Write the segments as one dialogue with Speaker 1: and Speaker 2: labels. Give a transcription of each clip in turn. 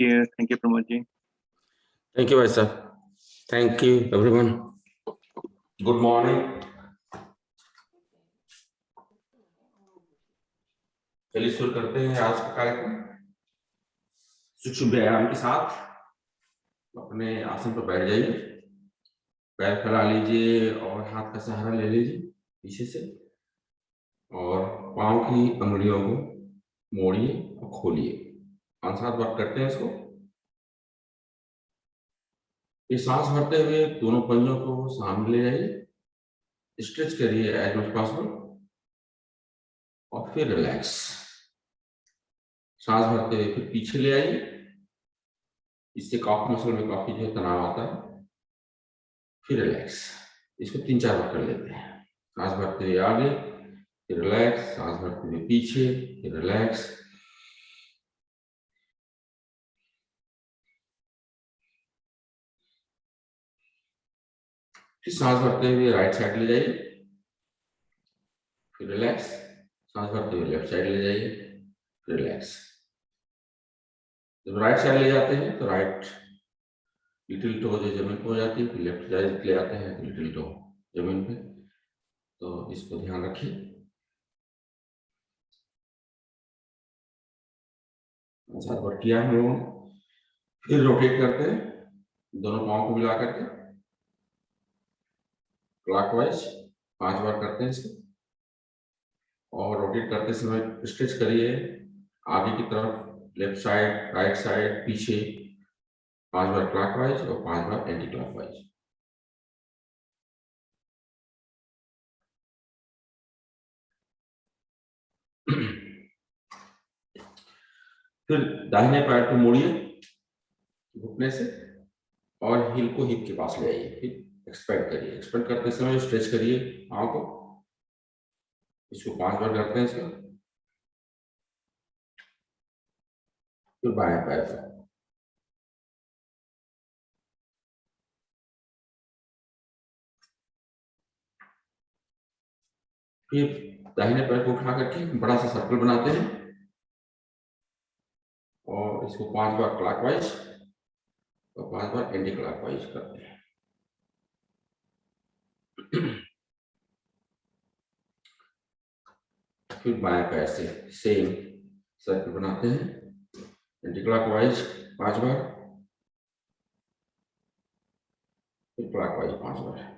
Speaker 1: Thank you, Pramod ji.
Speaker 2: Thank you, भाई साहब. Thank you, everyone. Good morning. चलिए शुरू करते हैं आज का कार्यक्रम. सूक्ष्म व्यायाम के साथ अपने आसन पर बैठ जाइए, पैर फैला लीजिए और हाथ का सहारा ले लीजिए पीछे से, और पांव की अंगुलियों को मोड़िए और खोलिए. 5-7 बार करते हैं इसको. ये सांस भरते हुए दोनों पंजों को सामने ले जाइए, स्ट्रेच करिए एज मच पॉसिबल और फिर रिलैक्स. सांस भरते हुए फिर पीछे ले आइए. इससे कॉफ मसल में काफी जो तनाव आता है. फिर रिलैक्स. इसको 3-4 बार कर लेते हैं. सांस भरते हुए आगे, फिर रिलैक्स. सांस भरते हुए पीछे, फिर रिलैक्स. फिर सांस भरते हुए राइट साइड ले जाइए, फिर रिलैक्स. सांस भरते हुए लेफ्ट साइड ले जाइए, फिर रिलैक्स. जब राइट साइड ले जाते हैं तो राइट लिटिल टो जो जमीन पे हो जाती है, फिर लेफ्ट साइड ले आते हैं तो लिटिल टो जमीन पे. तो इसको ध्यान रखिए. सात बार किया हम लोगों ने. फिर रोटेट करते हैं दोनों पाँव को मिला करके क्लॉकवाइज 5 बार करते हैं इसको. और रोटेट करते समय स्ट्रेच करिए आगे की तरफ, लेफ्ट साइड, राइट साइड, पीछे. 5 बार क्लॉकवाइज और 5 बार एंटी क्लॉकवाइज. फिर दाहिने पैर को मोड़िए घुटने से और हील को हिप के पास ले आइए. फिर एक्सपेंड करिए. एक्सपेंड करते समय स्ट्रेच करिए पाँव को. इसको 5 बार करते हैं इसको. फिर बाएं पैर से फिर दाहिने पैर को उठा करके बड़ा सा सर्कल बनाते हैं और इसको 5 बार क्लॉकवाइज और 5 बार एंटी क्लॉकवाइज करते हैं. फिर बाएं पैर से सेम सर्कल बनाते हैं, एंटी क्लॉकवाइज 5 बार, फिर क्लॉकवाइज 5 बार.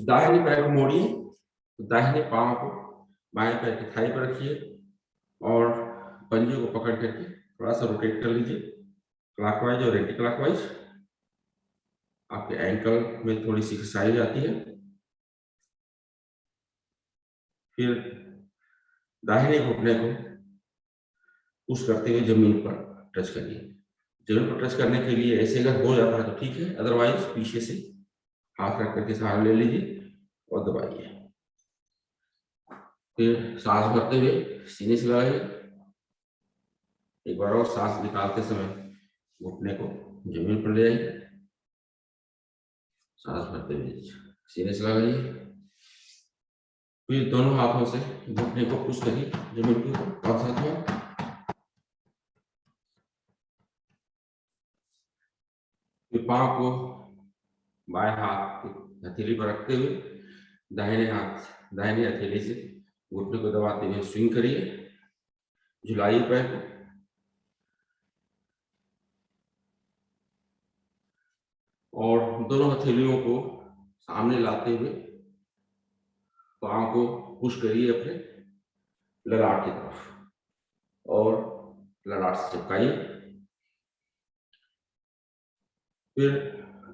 Speaker 2: दाहिने पैर को मोड़िए. दाहिने पांव को बाएं पैर की थाई पर रखिए और पंजों को पकड़ करके थोड़ा सा रोटेट कर लीजिए क्लॉकवाइज और एंटी क्लॉकवाइज. आपके एंकल में थोड़ी सी एक्सरसाइज आती है. फिर दाहिने घुटने को पुश करते हुए जमीन पर टच करिए. जमीन पर टच करने के लिए ऐसे अगर हो जाता है तो ठीक है, अदरवाइज पीछे से हाथ रख करके सहारा ले लीजिए और दबाइए. फिर सांस भरते हुए सीने से लगाइए. एक बार और सांस निकालते समय घुटने को जमीन पर ले आइए. सांस भरते हुए सीने से लगाइए. फिर दोनों हाथों से घुटने को पुश करिए जमीन के ऊपर 5-7 बार. फिर पांव को बाएं हाथ हथेली पर रखते हुए दाहिने हथेली से घुटने को दबाते हुए स्विंग करिए. झुलाइए पैर को. और दोनों हथेलियों को सामने लाते हुए पांव को पुश करिए अपने ललाट की तरफ और ललाट से चिपकाइए. फिर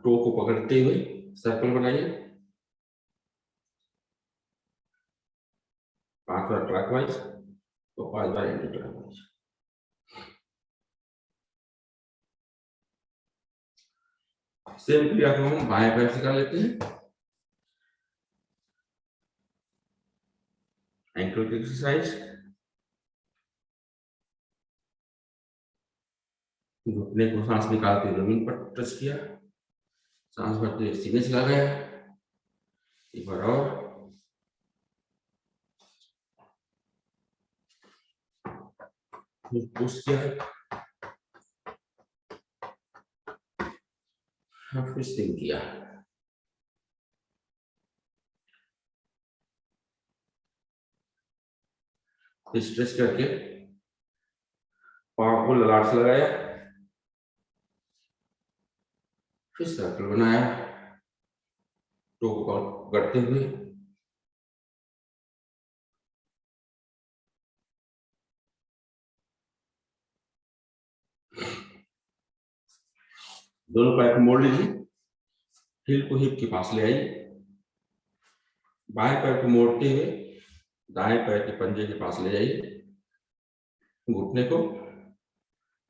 Speaker 2: टो को पकड़ते हुए सर्कल बनाइए. 5 बार क्लॉकवाइज तो 5 बार एंटी क्लॉकवाइज. सेम क्रिया को हम बाएं पैर से कर लेते हैं. एंकल की एक्सरसाइज. घुटने को सांस निकालते हुए जमीन पर टच किया. सांस भरते हुए सीने से लगाया. एक बार और. पुश किया, ट्विस्टिंग किया, स्ट्रेच करके पाँव को ललाट से लगाया, फिर सर्कल बनाया, टो को करते हुए दोनों पैर को मोड़ लीजिए, हील को हिप के पास ले आइए, बाएं पैर को मोड़ते हुए दाएं पैर के पंजे के पास ले जाइए, घुटने को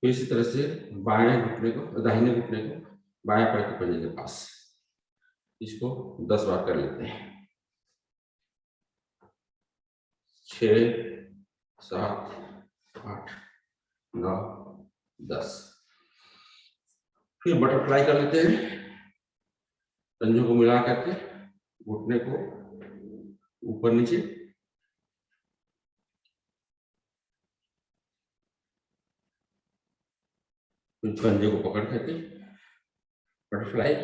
Speaker 2: फिर इसी तरह से बाएं घुटने को, दाहिने घुटने को बाएं पैर के पंजे के पास, इसको 10 बार कर लेते हैं। 6, 7, 8, 9, 10। फिर बटरफ्लाई कर लेते हैं, पंजों को मिला करके घुटने को ऊपर नीचे, फिर पंजे को पकड़ करके बटरफ्लाई,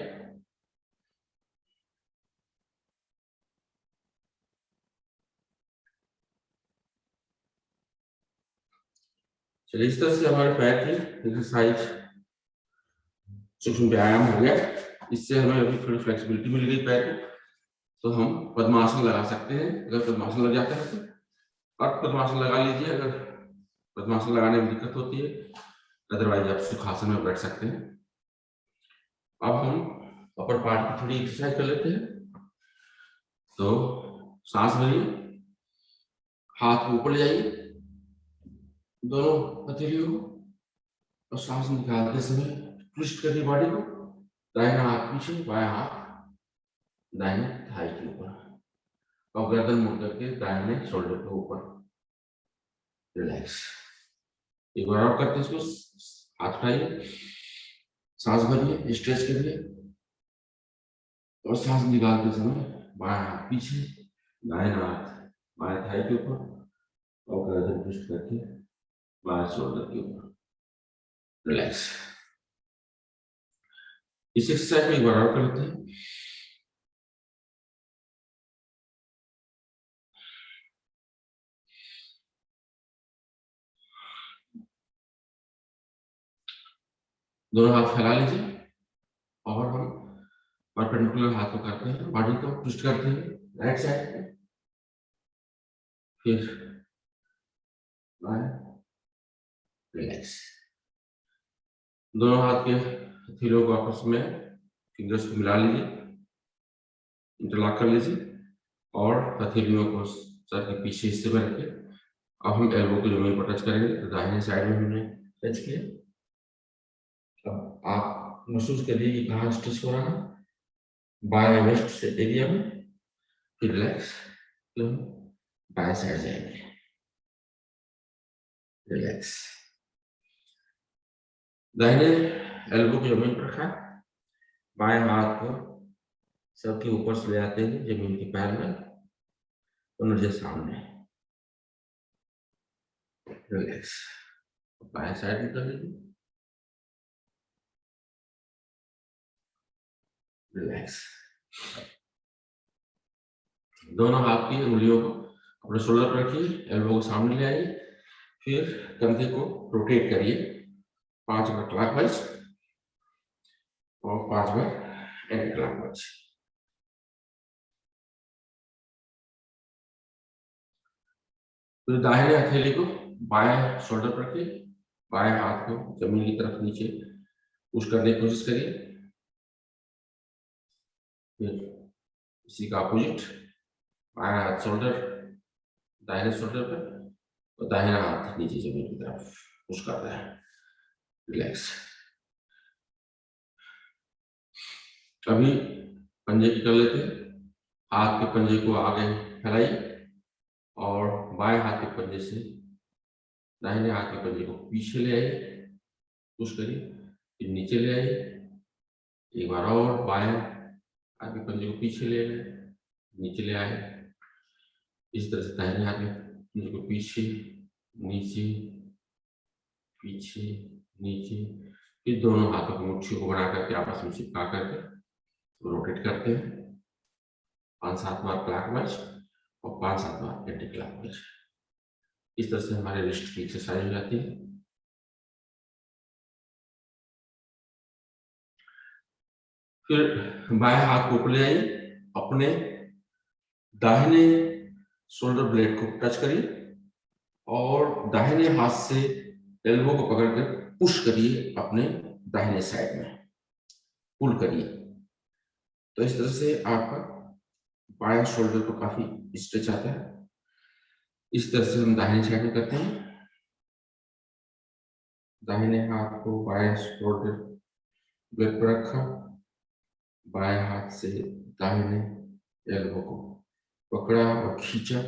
Speaker 2: चलिए इस तरह से हमारे पैर की एक्सरसाइज सूक्ष्म व्यायाम हो गया। इससे हमें अभी थोड़ी फ्लेक्सिबिलिटी मिल गई पैर को, तो हम पद्मासन लगा सकते हैं। अगर पद्मासन लग जाता है तो अब पद्मासन लगा लीजिए, अगर पद्मासन लगाने में दिक्कत होती है, अदरवाइज आप सुखासन में बैठ सकते हैं। अब हम अपर पार्ट की थोड़ी एक्सरसाइज कर लेते हैं। तो सांस भरिए, हाथ को ऊपर ले जाइए दोनों हथेलियों को, और सांस निकालते समय ट्विस्ट करिए बॉडी को, दाहिना हाथ पीछे, बायां हाथ दाहिने थाई के ऊपर, और गर्दन मुड़ करके दाहिने शोल्डर के ऊपर, रिलैक्स। एक बार और करते हैं इसको, हाथ उठाइए, सांस भरिए, स्ट्रेच करिए, और सांस निकालते समय बायां हाथ पीछे, दाहिना हाथ बाएं थाई के ऊपर, और गर्दन ट्विस्ट करके बाएं शोल्डर के ऊपर, रिलैक्स। इस एक्सरसाइज में एक बार और करते हैं। दोनों हाथ फैला लीजिए, और हम परपेंडिकुलर हाथ को करते हैं, बॉडी को ट्विस्ट करते हैं राइट साइड पे, फिर रिलैक्स। दोनों हाथ के हथेलियों को आपस में फिंगर्स को मिला लीजिए, इंटरलॉक कर लीजिए, और हथेलियों को सर के पीछे हिस्से में रखिए। अब हम एल्बो को जमीन पर टच करेंगे, तो दाहिने साइड में हमने टच किया। अब आप महसूस करिए कि कहाँ स्ट्रेच हो रहा है, बाएं वेस्ट से एरिया में, फिर रिलैक्स, तो बाएं साइड जाएंगे, रिलैक्स। दाहिने एल्बो को जमीन पर रखा, बाएं हाथ को सबके ऊपर से ले आते हैं जमीन के पैर में, दोनों के सामने, रिलैक्स। बाएं साइड में कर लीजिए, रिलैक्स। दोनों हाथ की उंगलियों को अपने शोल्डर पर रखिए, एल्बो को सामने ले आइए, फिर कंधे को रोटेट करिए 5 बार क्लॉकवाइज और 5 बार एंटी क्लॉकवाइज। तो दाहिने हथेली को बाएं शोल्डर पर रखिए, बाएं हाथ को जमीन की तरफ नीचे पुश करने की कोशिश करिए, फिर इसी का अपोजिट, बाएं हाथ शोल्डर, दाहिने शोल्डर पर, और दाहिना हाथ नीचे जमीन की तरफ पुश कर रहा है, रिलैक्स। अभी पंजे की कर लेते हैं। हाथ के पंजे को आगे फैलाइए, और बाएं हाथ के पंजे से दाहिने हाथ के पंजे को पीछे ले आइए, पुश करिए, फिर नीचे ले आइए, एक बार और बाएं हाथ के पंजे को पीछे ले आए, नीचे ले आए, इस तरह से दाहिने हाथ के पंजे को पीछे, नीचे, पीछे, नीचे। फिर दोनों हाथों की मुट्ठी को बना करके आपस में चिपका करके रोटेट करते हैं 5-7 बार क्लॉकवाइज और 5-7 बार एंटी क्लॉकवाइज। इस तरह से हमारे रिस्ट की एक्सरसाइज हो जाती है। फिर बाएं हाथ को ऊपर ले आइए, अपने दाहिने शोल्डर ब्लेड को टच करिए और दाहिने हाथ से एल्बो को पकड़ कर पुश करिए अपने दाहिने साइड में, पुल करिए। तो इस तरह से आपका बाएं शोल्डर को काफी स्ट्रेच आता है। इस तरह से हम दाहिने साइड में करते हैं। दाहिने हाथ को बाएं शोल्डर ब्लेड पर रखा, बाएं हाथ से दाहिने एल्बो को पकड़ा और खींचा,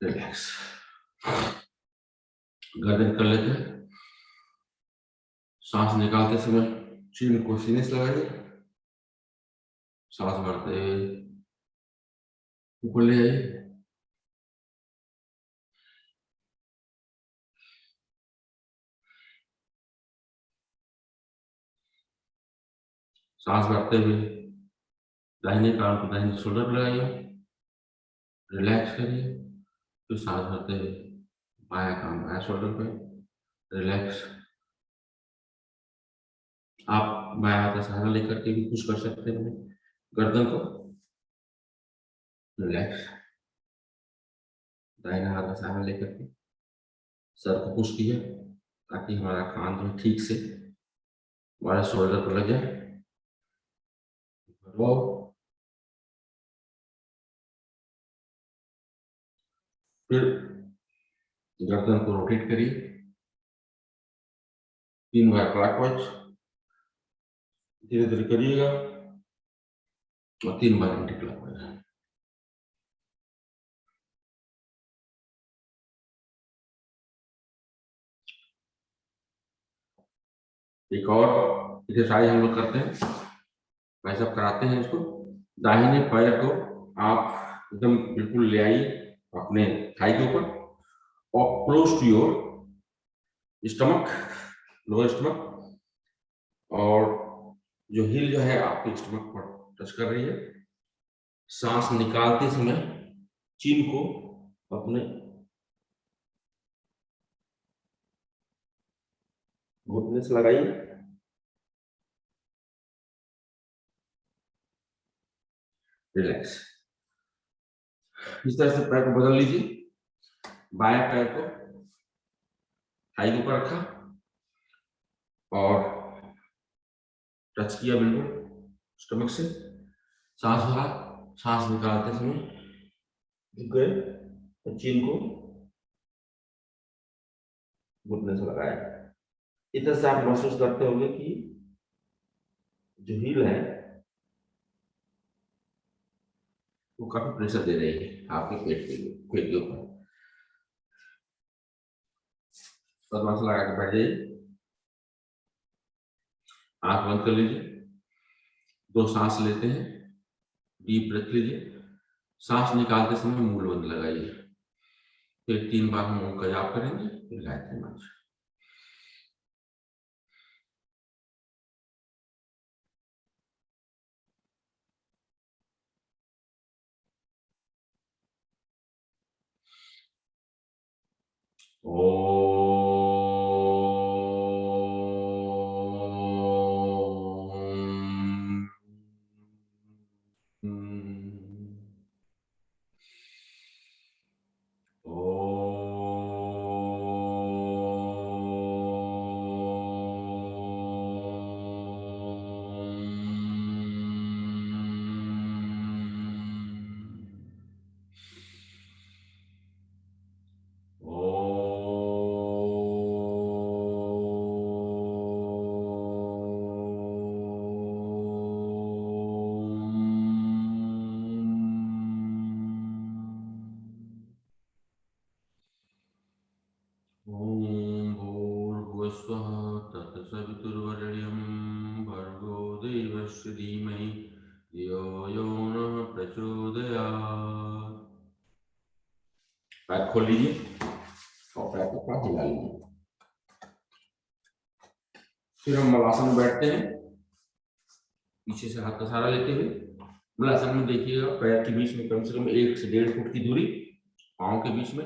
Speaker 2: रिलैक्स। गर्दन कर लेते हैं। सांस निकालते समय चीन को सीने से लगाइए, सांस भरते ऊपर ले आइए, सांस भरते हुए दाहिने कान को दाहिने शोल्डर पर लगाइए, रिलैक्स करिए। फिर सांस भरते हुए बायां कान बायां शोल्डर पे, रिलैक्स। आप बायां हाथ का सहारा लेकर के भी पुश कर सकते हैं गर्दन को, रिलैक्स। दाहिना हाथ का सहारा लेकर के सर को पुश किया ताकि हमारा कान जो ठीक से हमारे शोल्डर पर लग जाए। वो फिर गर्दन को रोटेट करिए 3 बार क्लॉकवाइज, धीरे धीरे करिएगा और 3 बार एंटी क्लॉकवाइज। एक और एक्सरसाइज हम लोग करते हैं, भाई साहब कराते हैं इसको। दाहिने पैर को आप एकदम बिल्कुल ले आइए अपने थाई के ऊपर और close to your stomach, lower stomach, और जो हिल जो है आपके स्टमक पर टच कर रही है। सांस निकालते समय चीन को अपने घुटने से लगाइए, रिलैक्स। इस तरह से पैर को बदल लीजिए। बाएं पैर को थाई के ऊपर रखा और टच किया बिल्कुल स्टमक से, सांस भरा, सांस निकालते समय झुक गए और चीन को घुटने से लगाया। इस तरह से आप महसूस करते होंगे कि जो हील है वो काफी प्रेशर दे रही है आपके पेट के ऊपर। पद्मासन लगा के बैठ जाइए, आंख बंद कर लीजिए, 2 सांस लेते हैं, डीप ब्रेथ लीजिए, सांस निकालते समय मूल बंद लगाइए। फिर 3 बार हम ओम का जाप करेंगे, फिर गायत्री मंत्र। ओम भूर्भुवस्वः तत्सवितुर्वरेण्यं भर्गो देवस्य धीमहि धियो यो नः प्रचोदयात्। पैर खोल लीजिए और पैर को थोड़ा हिला लीजिए। फिर हम मलासन में बैठते हैं, पीछे से हाथ का सहारा लेते हुए। मलासन में देखिएगा पैर के बीच में कम से कम 1 से 1.5 फुट की दूरी पाँव के बीच में,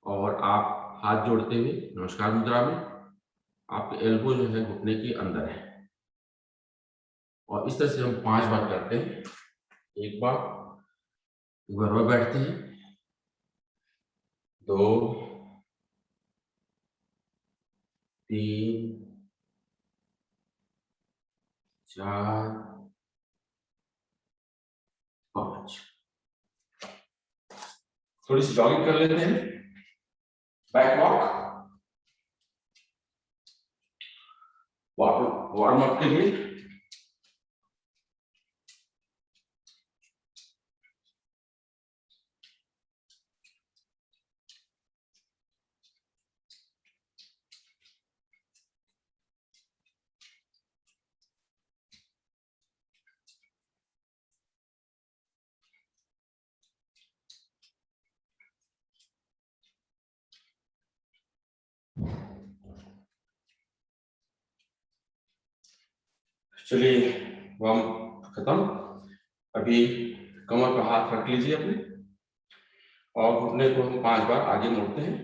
Speaker 2: और आप हाथ जोड़ते हुए नमस्कार मुद्रा में, आपके एल्बो जो है घुटने के अंदर है, और इस तरह से हम 5 बार करते हैं। एक बार बैठते हैं, 2 3 4 5। थोड़ी सी जॉगिंग कर लेते हैं, बैक वॉक, वार्म अप के लिए। चलिए वार्म खत्म। अभी कमर पर हाथ रख लीजिए अपने, और घुटने को हम 5 बार आगे मोड़ते हैं,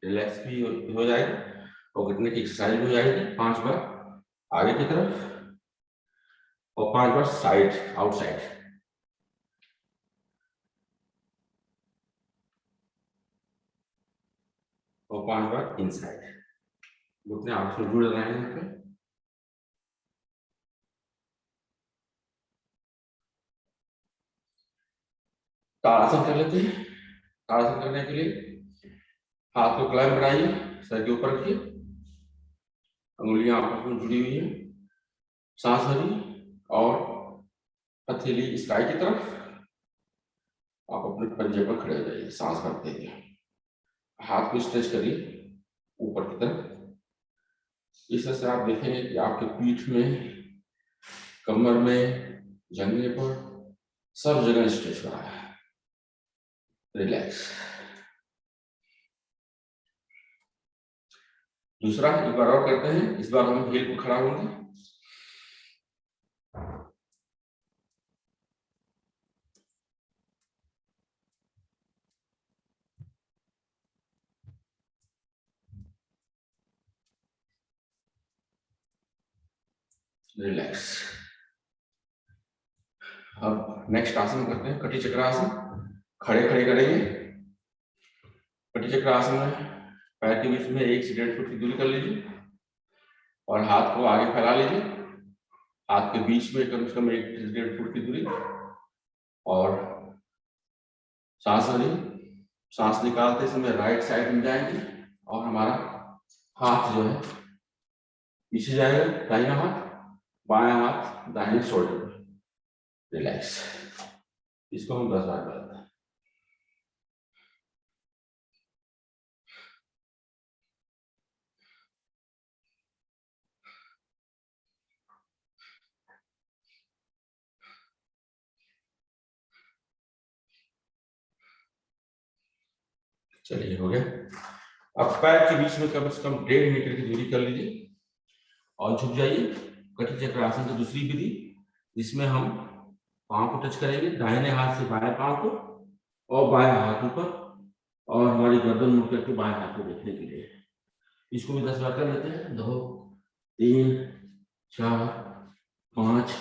Speaker 2: रिलैक्स भी हो जाएगा और घुटने की एक्सरसाइज हो जाएगी। 5 बार आगे की तरफ और 5 बार साइड आउटसाइड, और 5 बार इनसाइड। घुटने आपस में जुड़ रहे हैं यहाँ पे। ताड़ासन कर लेते हैं। ताड़ासन करने के लिए हाथ को क्लाइंब बनाइए, सर के ऊपर रखिए, अंगुलियां आपस में जुड़ी हुई है, सांस भरिए और हथेली स्काई की तरफ, आप अपने पंजे पर खड़े हो जाइए सांस भरते हुए। हाथ को स्ट्रेच करिए ऊपर की तरफ। इस तरह से आप देखेंगे कि आपके पीठ में, कमर में, जंघे पर सब जगह स्ट्रेच हो रहा है। रिलैक्स। दूसरा एक बार और करते हैं, इस बार हम हील को खड़ा होंगे, रिलैक्स। अब नेक्स्ट आसन करते हैं, कटी चक्र आसन। खड़े खड़े करेंगे। कटी चक्र आसन में पैर के बीच में 1 से 1.5 फुट की दूरी कर लीजिए और हाथ को आगे फैला लीजिए, हाथ के बीच में कम से कम 1 से 1.5 फुट की दूरी, और सांस भरिए। सांस निकालते समय राइट साइड में जाएंगे और हमारा हाथ जो है पीछे जाएगा, दाहिना हाथ, बायां हाथ दाहिने शोल्डर पर। रिलैक्स। इसको हम 10 बार करते हैं। चलिए हो गया। अब पैर के बीच में कम से कम 1.5 मीटर की दूरी कर लीजिए और झुक जाइए। कटी चक्र आसन की दूसरी विधि, जिसमें हम पांव को टच करेंगे, दाहिने हाथ से बाएं पांव को और बाएं हाथ ऊपर, और हमारी गर्दन मुड़ करके बाएं हाथ को देखने के लिए। इसको भी 10 बार कर लेते हैं। 2 3 4 5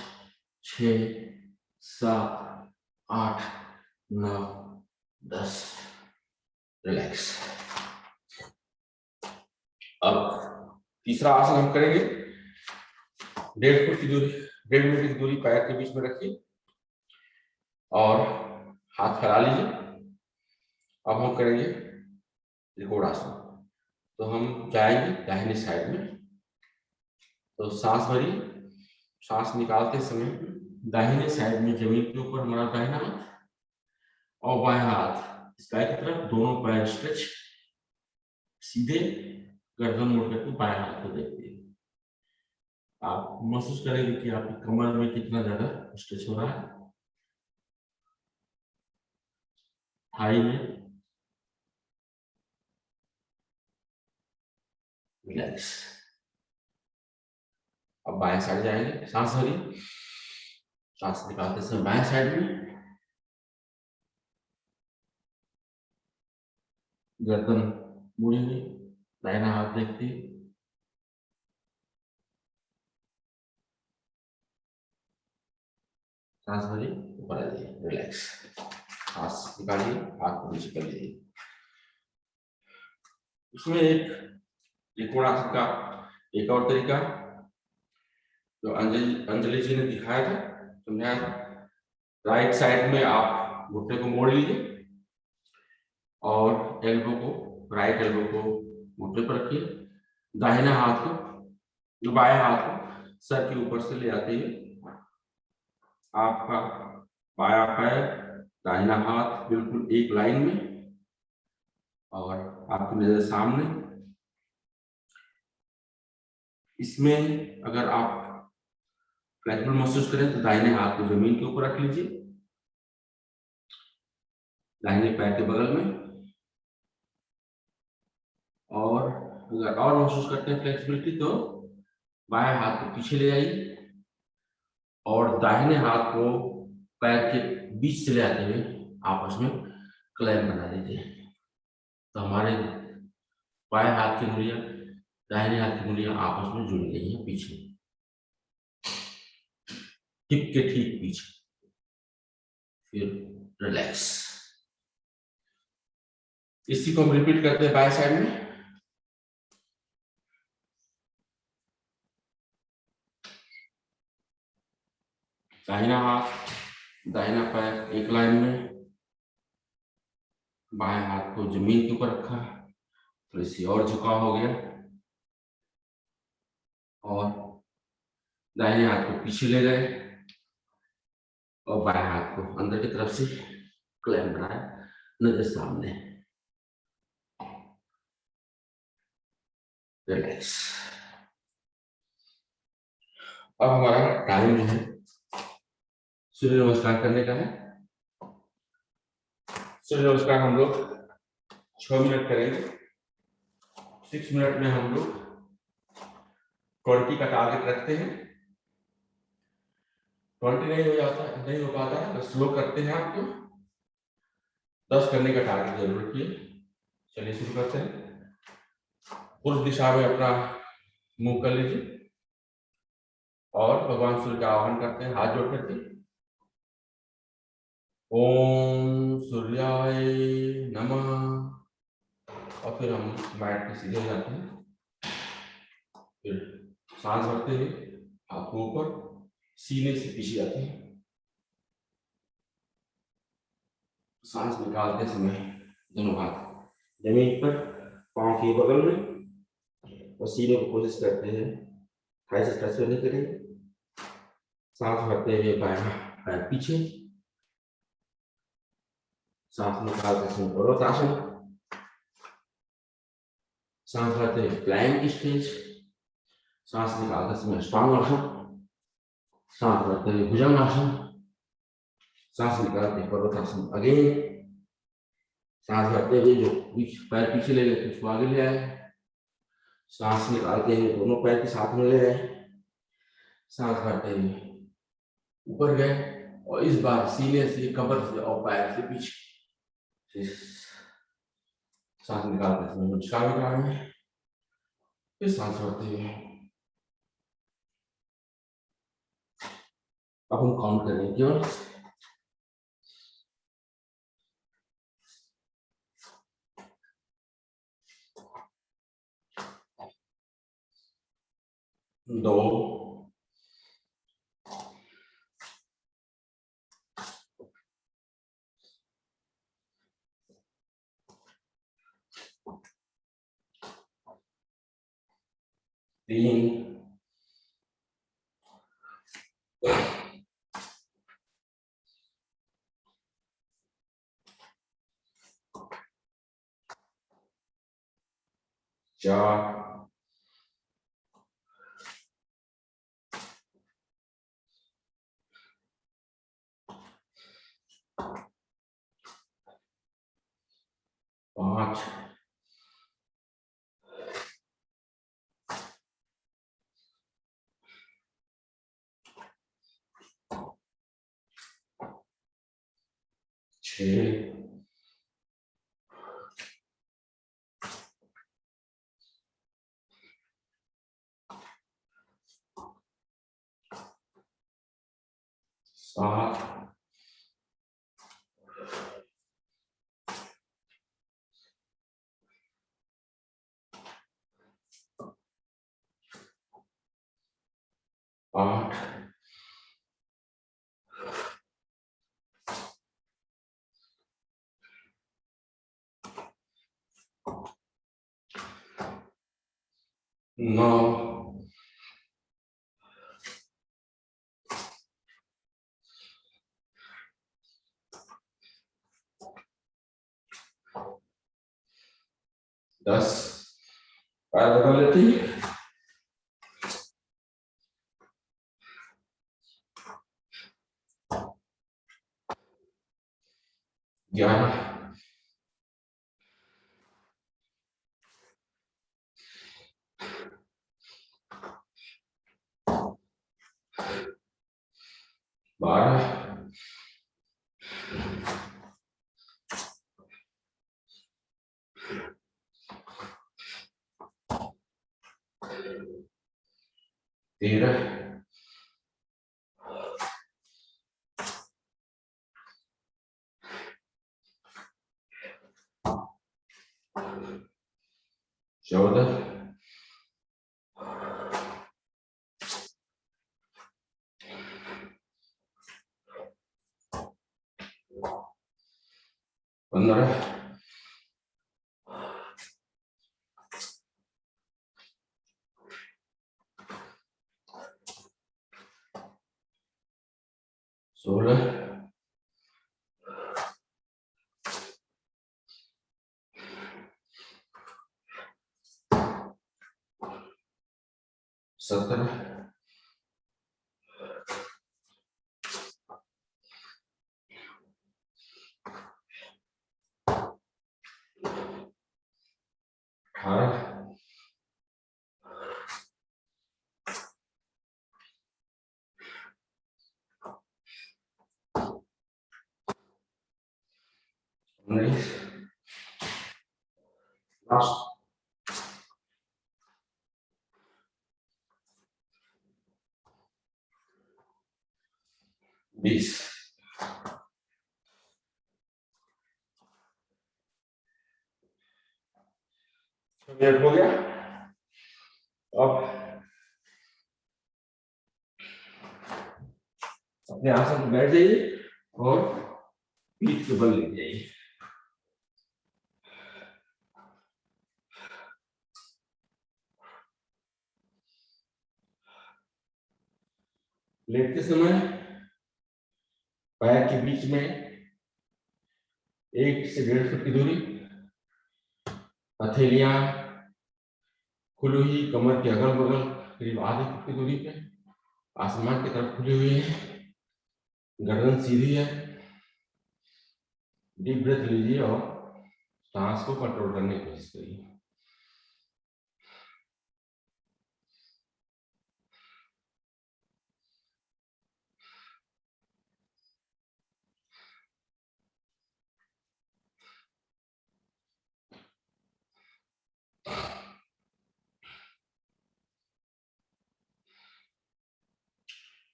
Speaker 2: 6 7 8 9 10। रिलैक्स। अब तीसरा आसन हम करेंगे, 1.5 फुट की दूरी, 1.5 मीटर की दूरी पैर के बीच में रखिए और हाथ फैला लीजिए। अब हम करेंगे त्रिकोण आसन। तो हम जाएंगे दाहिने साइड में, तो सांस भरिए। सांस निकालते समय दाहिने साइड में जमीन के ऊपर हमारा दाहिना हाथ और बाएं हाथ स्काई की तरफ, दोनों पैर स्ट्रेच, सीधे, गर्दन मोड़ करके बाएं हाथ को देखते हैं। आप महसूस करेंगे कि आपकी कमर में कितना ज्यादा स्ट्रेच हो रहा है, थाई में। रिलैक्स। अब बाएं साइड जाएंगे, सांस भरिए, सांस निकालते समय बाएं साइड में, गर्दन मुड़ेंगे, दाहिना हाथ देखते, सांस भरिए, ऊपर आ जाइए, रिलैक्स, सांस निकालिए, हाथ को नीचे कर लीजिए। उसमें एक त्रिकोणासन का एक और तरीका जो अंजलि जी ने दिखाया था, समझाया था। राइट साइड में आप घुटने को मोड़ लीजिए और एल्बो को, राइट एल्बो को घुटने पर रखिए, दाहिना हाथ को, बाएं हाथ को सर के ऊपर से ले आते हुए आपका बायां पैर, दाहिना हाथ बिल्कुल एक लाइन में और आपकी नजर सामने। इसमें अगर आप फ्लेक्सिबल महसूस करें तो दाहिने हाथ को जमीन के ऊपर रख लीजिए, दाहिने पैर के बगल में, और अगर और महसूस करते हैं फ्लेक्सिबिलिटी तो बाएं हाथ को पीछे ले आइए और दाहिने हाथ को पैर के बीच से ले आते हुए आपस में क्लैम बना दीजिए। तो हमारे बाएं हाथ की उंगलियां दाहिने हाथ की उंगलियां आपस में जुड़ गई हैं पीछे, हिप के ठीक पीछे। फिर रिलैक्स, इसी को हम रिपीट करते हैं बाएं साइड में। दाहिना हाथ, दाहिना पैर एक लाइन में, बाएं हाथ को जमीन के ऊपर रखा, थोड़ी सी और झुकाव हो गया और दाहिने हाथ को पीछे ले गए और बाएं हाथ को अंदर की तरफ से क्लैम बनाया, नजर सामने, रिलैक्स। अब हमारा टाइम जो है सूर्य नमस्कार करने का है। सूर्य नमस्कार हम लोग 6 मिनट करेंगे। 6 मिनट में हम लोग 20 का टारगेट रखते हैं। 20 नहीं हो जाता, नहीं हो पाता है तो स्लो करते हैं आप तो 10 करने का टारगेट जरूर रखिए। चलिए शुरू करते हैं। पूर्व दिशा में अपना मुंह कर लीजिए और भगवान सूर्य का आह्वान करते हैं हाथ जोड़ करके। ओम सूर्याय नमः। और फिर हम मैट पे सीधे हो जाते हैं। फिर सांस भरते हुए हाथ को ऊपर, सीने से पीछे जाते हैं। सांस निकालते समय दोनों हाथ जमीन पर, पांव के बगल में, और सीने को कोशिश करते हैं थाई से टच करने के लिए। सांस भरते हुए बायां पैर पीछे, सांस निकालते समय पर्वतासन, सांस भरते हुए प्लैंक स्टेज, सांस निकालते समय अष्टांगासन, सांस भरते हुए भुजंगासन, सांस निकालते पर्वतासन अगेन, सांस भरते हुए जो पैर पीछे ले गए उसको आगे ले आए, सांस निकालते हुए दोनों पैर के साथ में ले आए, सांस भरते हुए ऊपर गए और इस बार सीने से, कमर से और पैर से पीछे। सांस निकालते समय नमस्कार कराएंगे, फिर सांस भरते हुए अब हम काउंट करेंगे केवल 2, 3, 4, 5, 6, 6 7 8 9 10 पैर बदल लेते हैं। 11 12 13 14 15 16 17 18 19 लास्ट 20 मिनट हो गया। अब अपने आसन पर बैठ जाइए और पीठ के बल लेट जाइए। लेटते समय पैर के बीच में 1 से 1.5 फुट की दूरी, हथेलियां खुली हुई कमर के अगल बगल करीब आधे फुट की दूरी पे आसमान की तरफ खुली हुई है, गर्दन सीधी है। डीप ब्रेथ लीजिए और सांस को कंट्रोल करने की कोशिश करिए।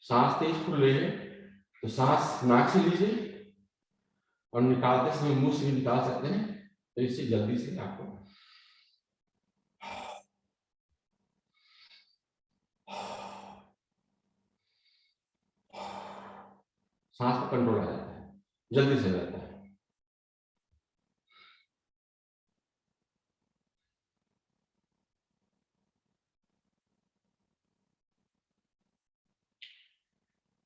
Speaker 2: सांस तेज फूल रही है तो सांस नाक से लीजिए और निकालते समय मुंह से भी निकाल सकते हैं, तो इससे जल्दी से आपको सांस पर कंट्रोल आ जाता है, जल्दी से हो जाता है।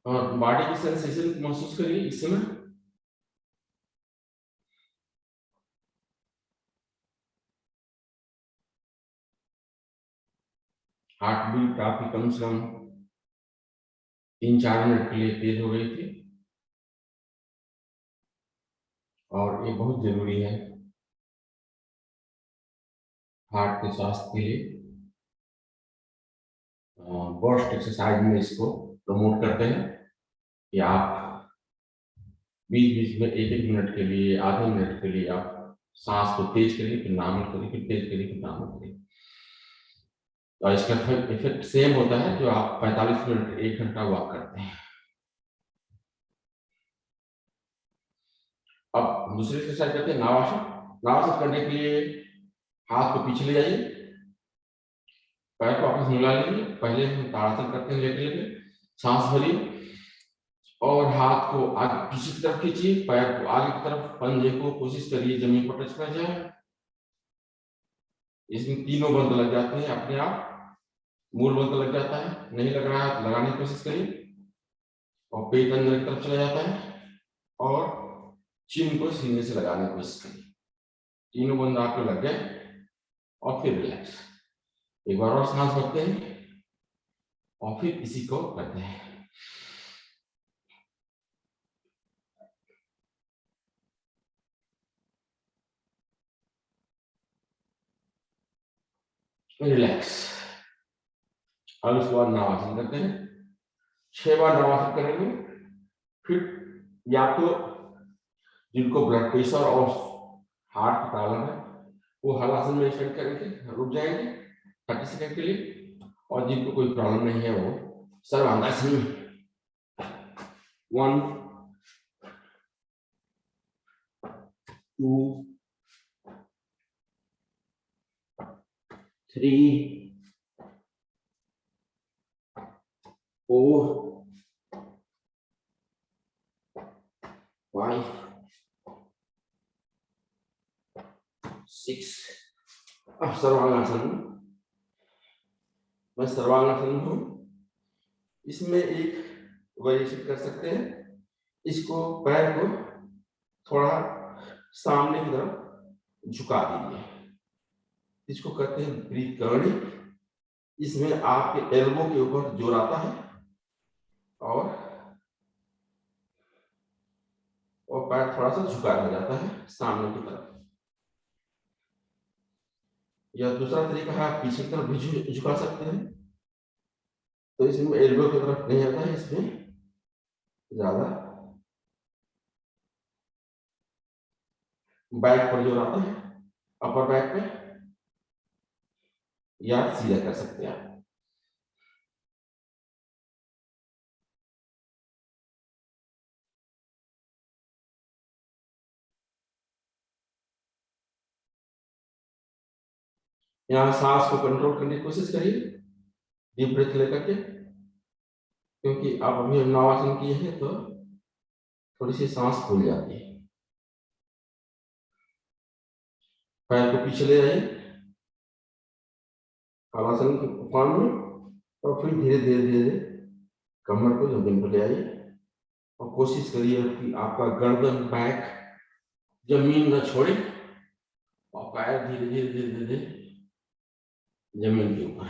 Speaker 2: और बॉडी की सेंसेशन महसूस करिए इस समय। हार्ट बीट आपकी कम से कम 3-4 मिनट के लिए तेज हो गई थी और ये बहुत जरूरी है हार्ट के स्वास्थ्य के लिए। बर्स्ट एक्सरसाइज में इसको प्रमोट करते हैं कि आप बीच बीच में 1-1 मिनट के लिए, आधे मिनट के लिए आप सांस को तेज करिए, फिर नॉर्मल करिए, फिर तेज करिए, फिर नॉर्मल करिए। और इसका इफेक्ट सेम होता है जो आप 45 मिनट 1 घंटा वॉक करते हैं। अब दूसरी एक्सरसाइज करते हैं नावासन। नावासन करने के लिए हाथ को पीछे ले जाइए, पैर को वापस मिला लीजिए। पहले हम ताड़ासन करते हैं लेटे लेटे, सांस भरिए और हाथ को आगे पीछे की तरफ खींचिए, पैर को आगे की तरफ, पंजे को कोशिश करिए जमीन पर टच कर जाए। इसमें तीनों बंद लग जाते हैं अपने आप, मूल बंद लग जाता है, नहीं लग रहा है तो लगाने की कोशिश करिए और पेट अंदर की तरफ चला जाता है और चिन को सीने से लगाने की कोशिश करिए। तीनों बंद आपको लग गए और फिर रिलैक्स। एक बार और सांस भरते हैं और फिर इसी को करते हैं। रिलैक्स। अब उसके बाद नावासन करते हैं। 6 बार नावासन करेंगे। फिर या तो जिनको ब्लड प्रेशर और हार्ट की प्रॉब्लम है वो हलासन में स्टैंड करेंगे, रुक जाएंगे 30 सेकंड के लिए, और जिनको कोई प्रॉब्लम नहीं है वो सर्वांगासन में 1 2 3 4 5 6। अब सर्वांगासन। मैं सर्वांगासन हूं, इसमें एक वेरिएशन कर सकते हैं। इसको पैर को थोड़ा सामने की तरफ झुका दीजिए, इसको कहते हैं ब्रीथ करनी। इसमें आपके एल्बो के ऊपर जोर आता है और पैर थोड़ा सा झुका हो जाता है सामने की तरफ। या दूसरा तरीका है आप पीछे की तरफ भी झुका सकते हैं, तो इसमें एल्बो की तरफ नहीं आता है, इसमें ज्यादा बैक पर जोर आता है, अपर बैक पे, या सीधा कर सकते हैं आप। यहाँ सांस को कंट्रोल करने की कोशिश करिए, डीप ब्रेथ लेकर के, क्योंकि आप अभी नावासन किए हैं तो थोड़ी सी सांस फूल जाती है। पैर को पीछे ले जाइए हलासन के फॉर्म में, और फिर धीरे धीरे धीरे कमर को जमीन पर ले आइए और कोशिश करिए कि आपका गर्दन बैक जमीन न छोड़े और पैर धीरे धीरे धीरे धीरे जमीन के ऊपर।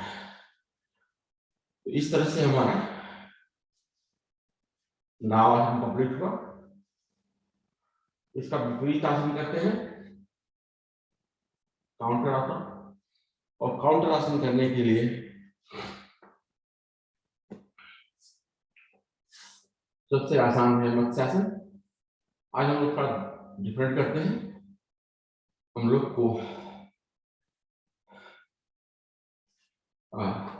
Speaker 2: तो इस तरह से हमारा नावासन कंप्लीट हुआ। इसका विपरीत आसन करते हैं, काउंटर आसन। और काउंटर आसन करने के लिए सबसे आसान है मत्स्यासन। आज हम लोग थोड़ा डिफरेंट करते हैं। हम लोग को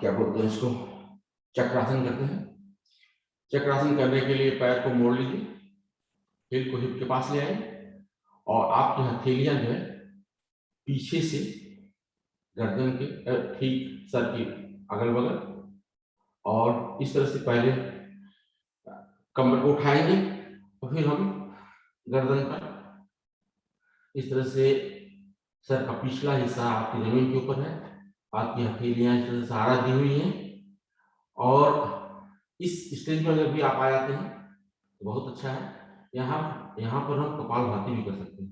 Speaker 2: क्या बोलते हैं इसको, चक्रासन करते हैं। चक्रासन करने के लिए पैर को मोड़ लीजिए, हिल को हिप के पास ले आए और आपकी हथेलियां जो है पीछे से गर्दन के ठीक सर के अगल बगल, और इस तरह से पहले कमर को उठाएंगे और फिर हम गर्दन पर इस तरह से सर का पिछला हिस्सा आपकी जमीन के ऊपर है, आपकी हथेलियां इस तरह से सहारा दी हुई हैं। और इस स्टेज में जब भी आप आ जाते हैं तो बहुत अच्छा है। यहाँ पर हम कपालभाति भी कर सकते हैं।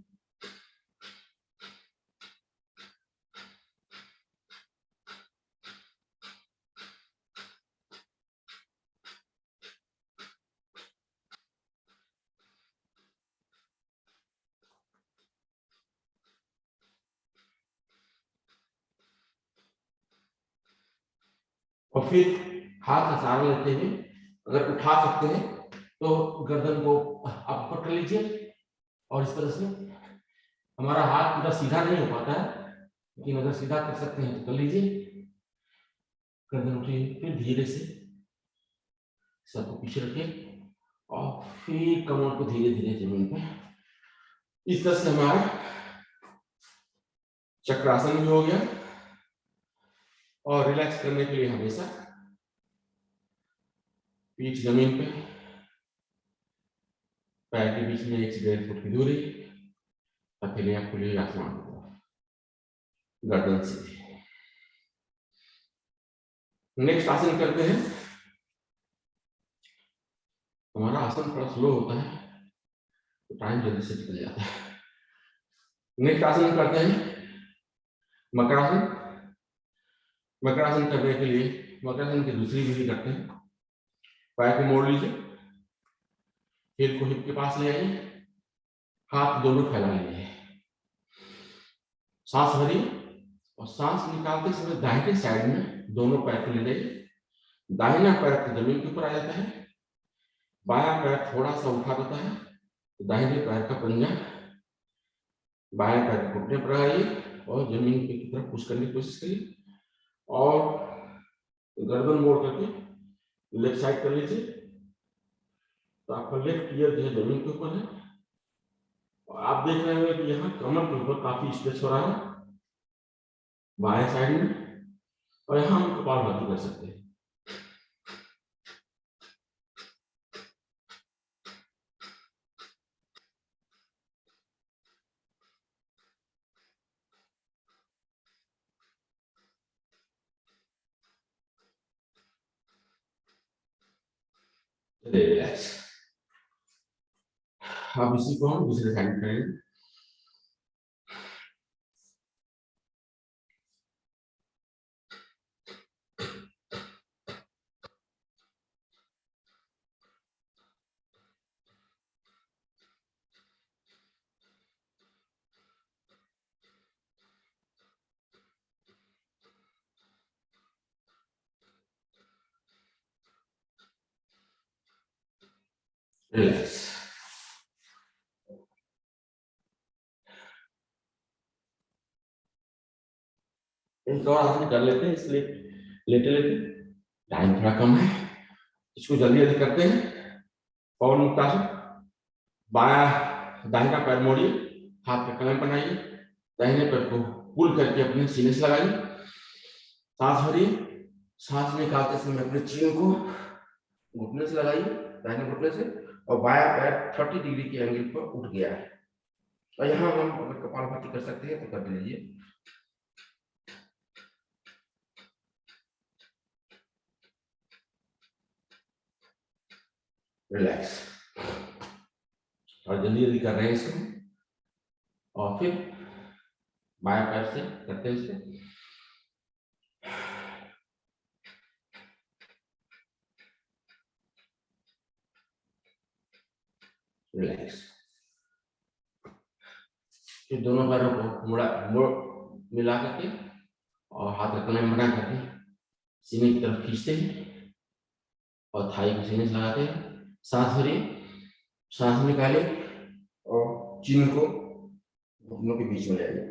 Speaker 2: और फिर हाथ का सहारा लेते हुए अगर उठा सकते हैं तो गर्दन को आप ऊपर कर लीजिए और इस तरह से हमारा हाथ पूरा सीधा नहीं हो पाता है, लेकिन अगर सीधा कर सकते हैं तो कर लीजिए। गर्दन उठिए, फिर धीरे से सबको पीछे रखिए और फिर कमर को धीरे धीरे जमीन पे, इस तरह से हमारा चक्रासन भी हो गया। और रिलैक्स करने के लिए हमेशा पीठ जमीन पे, पैर के बीच में 1 से 1.5 फुट की दूरी, अकेले आप खुली आसमान की तरफ, गर्दन सीधी। नेक्स्ट आसन करते हैं। हमारा आसन थोड़ा स्लो होता है तो टाइम जल्दी से निकल जाता है। नेक्स्ट आसन करते हैं मकरासन। मकरासन करने के लिए मकरासन की दूसरी विधि करते हैं। पैर को मोड़ लीजिए, हिप को हिप के पास ले आइए, हाथ दोनों फैला लीजिए, सांस भरिए और सांस निकालते समय दाहिने साइड में दोनों पैर को ले जाइए। दाहिना पैर जमीन के ऊपर आ जाता है, बायां पैर थोड़ा सा उठा देता है, तो दाहिने पैर का पंजा बाएं पैर के घुटने पर आइए और जमीन की तरफ पुश करने की कोशिश करिए और गर्दन मोड़ करके लेफ्ट साइड कर लीजिए। तो आपका लेफ्ट ईयर जो है जमीन के ऊपर है और आप देख रहे हैं कि यहाँ कमर के ऊपर काफी स्ट्रेच हो रहा है बाएं साइड में, और यहाँ हम कपालभाति कर सकते हैं। रिलैक्स। अब इसी को हम दूसरे साइड करेंगे। रिलैक्स। इनको आसन कर लेते हैं, इसलिए लेटे लेते, टाइम थोड़ा कम है, इसको जल्दी जल्दी करते हैं। पवन मुक्तासन। बाया दाहिना पैर मोड़िए, हाथ पे कलम बनाइए, दाहिने पैर को पुल करके अपने सीने से लगाइए, सांस भरिए, सांस निकालते समय अपने चीन को घुटने से लगाइए, दाहिने घुटने से, और बाया पैर 30 डिग्री के एंगल पर उठ गया है। और यहाँ हम अगर कपालभाति कर सकते हैं तो कर लीजिए। रिलैक्स। और जल्दी जल्दी कर रहे हैं इसको, और फिर बाएं पैर से करते हैं इसको। रिलैक्स। फिर दोनों पैरों को मोड़ मिला करके और हाथ का कलम बना करके सीने की तरफ खींचते हैं और थाई को सीने से लगाते हैं। सांस भरिए, सांस निकाले और चिन को घुटनों के बीच में ले आइए।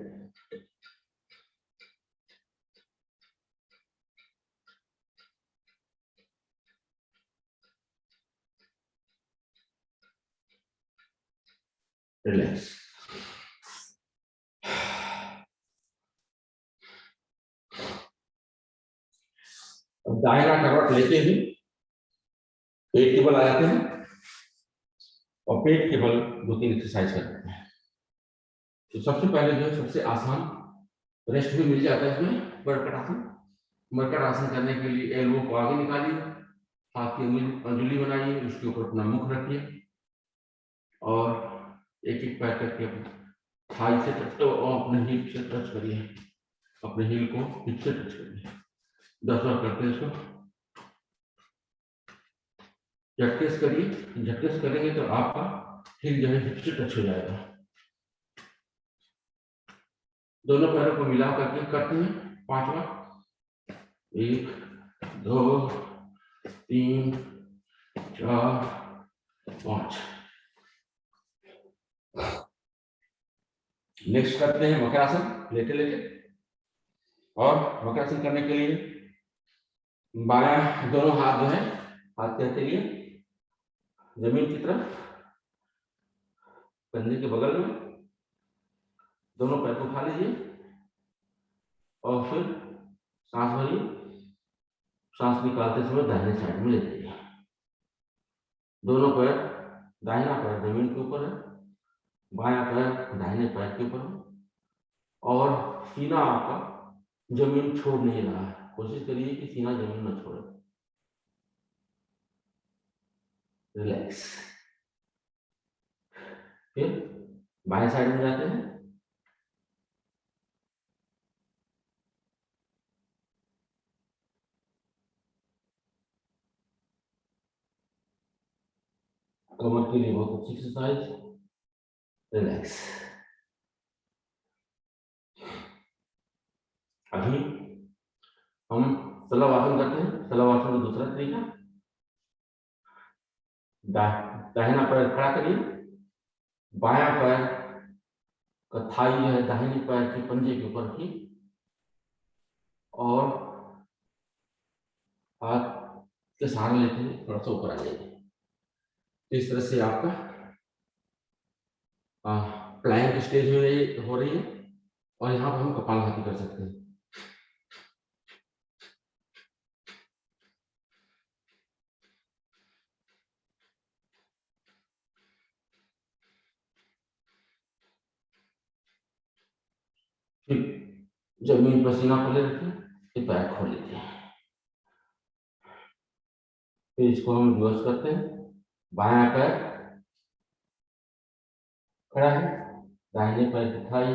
Speaker 2: रिलैक्स। अब दाहिना करवट लेते हुए पेट के बल आ जाते हैं और पेट के बल 2-3 एक्सरसाइज करते हैं। तो सबसे पहले जो है सबसे आसान, रेस्ट भी मिल जाता है इसमें, मरकट आसन। मरकट आसन करने के लिए एल्बो को आगे निकालिए, हाथ की अंगुली बनाइए, उसके ऊपर अपना मुख रखिए और एक एक पैर करके थाई से टच और अपने हिप से टच करिए, अपने हील को हिप से टच करिए। 10 बार करते हैं इसको। झटके से करिए, झटके से करेंगे तो आपका हिल जो है हिप से टच हो जाएगा। दोनों पैरों को मिला करके करते हैं 5 बार। 1 2 3 4 5। नेक्स्ट करते हैं मकरासन लेटे लेटे। और मकरासन करने के लिए बायां दोनों हाथ जो है हाथ के लिए जमीन की तरफ, कंधे के बगल में, दोनों पैर को उठा लीजिए और फिर सांस भरिए। सांस निकालते समय दाहिने साइड में ले जाइए। दोनों पैर, दाहिना पैर जमीन के ऊपर है, बायां पैर दाहिने पैर के ऊपर है और सीना आपका जमीन छोड़ नहीं रहा है। कोशिश करिए कि सीना जमीन न छोड़े। रिलैक्स। फिर बाएं साइड में जाते हैं। कमर के लिए बहुत अच्छी एक्सरसाइज। रिलैक्स। अभी हम सलवासन करते हैं। सलवासन का दूसरा तरीका, दाहिना पैर खड़ा करिए, बायां पैर का थाई जो है दाहिने पैर के पंजे के ऊपर रखिए और हाथ के सहारा लेते हुए थोड़ा सा ऊपर आ जाइए। इस तरह से आपका प्लैंक स्टेज में हो रही है और यहाँ पर हम कपालभाति कर सकते हैं। जमीन पर सीना खोले रखिए, फिर पैर खोल लीजिए। फिर इसको हम रिवर्स करते हैं। बायां पैर खड़ा है, दाहिने पैर की थाई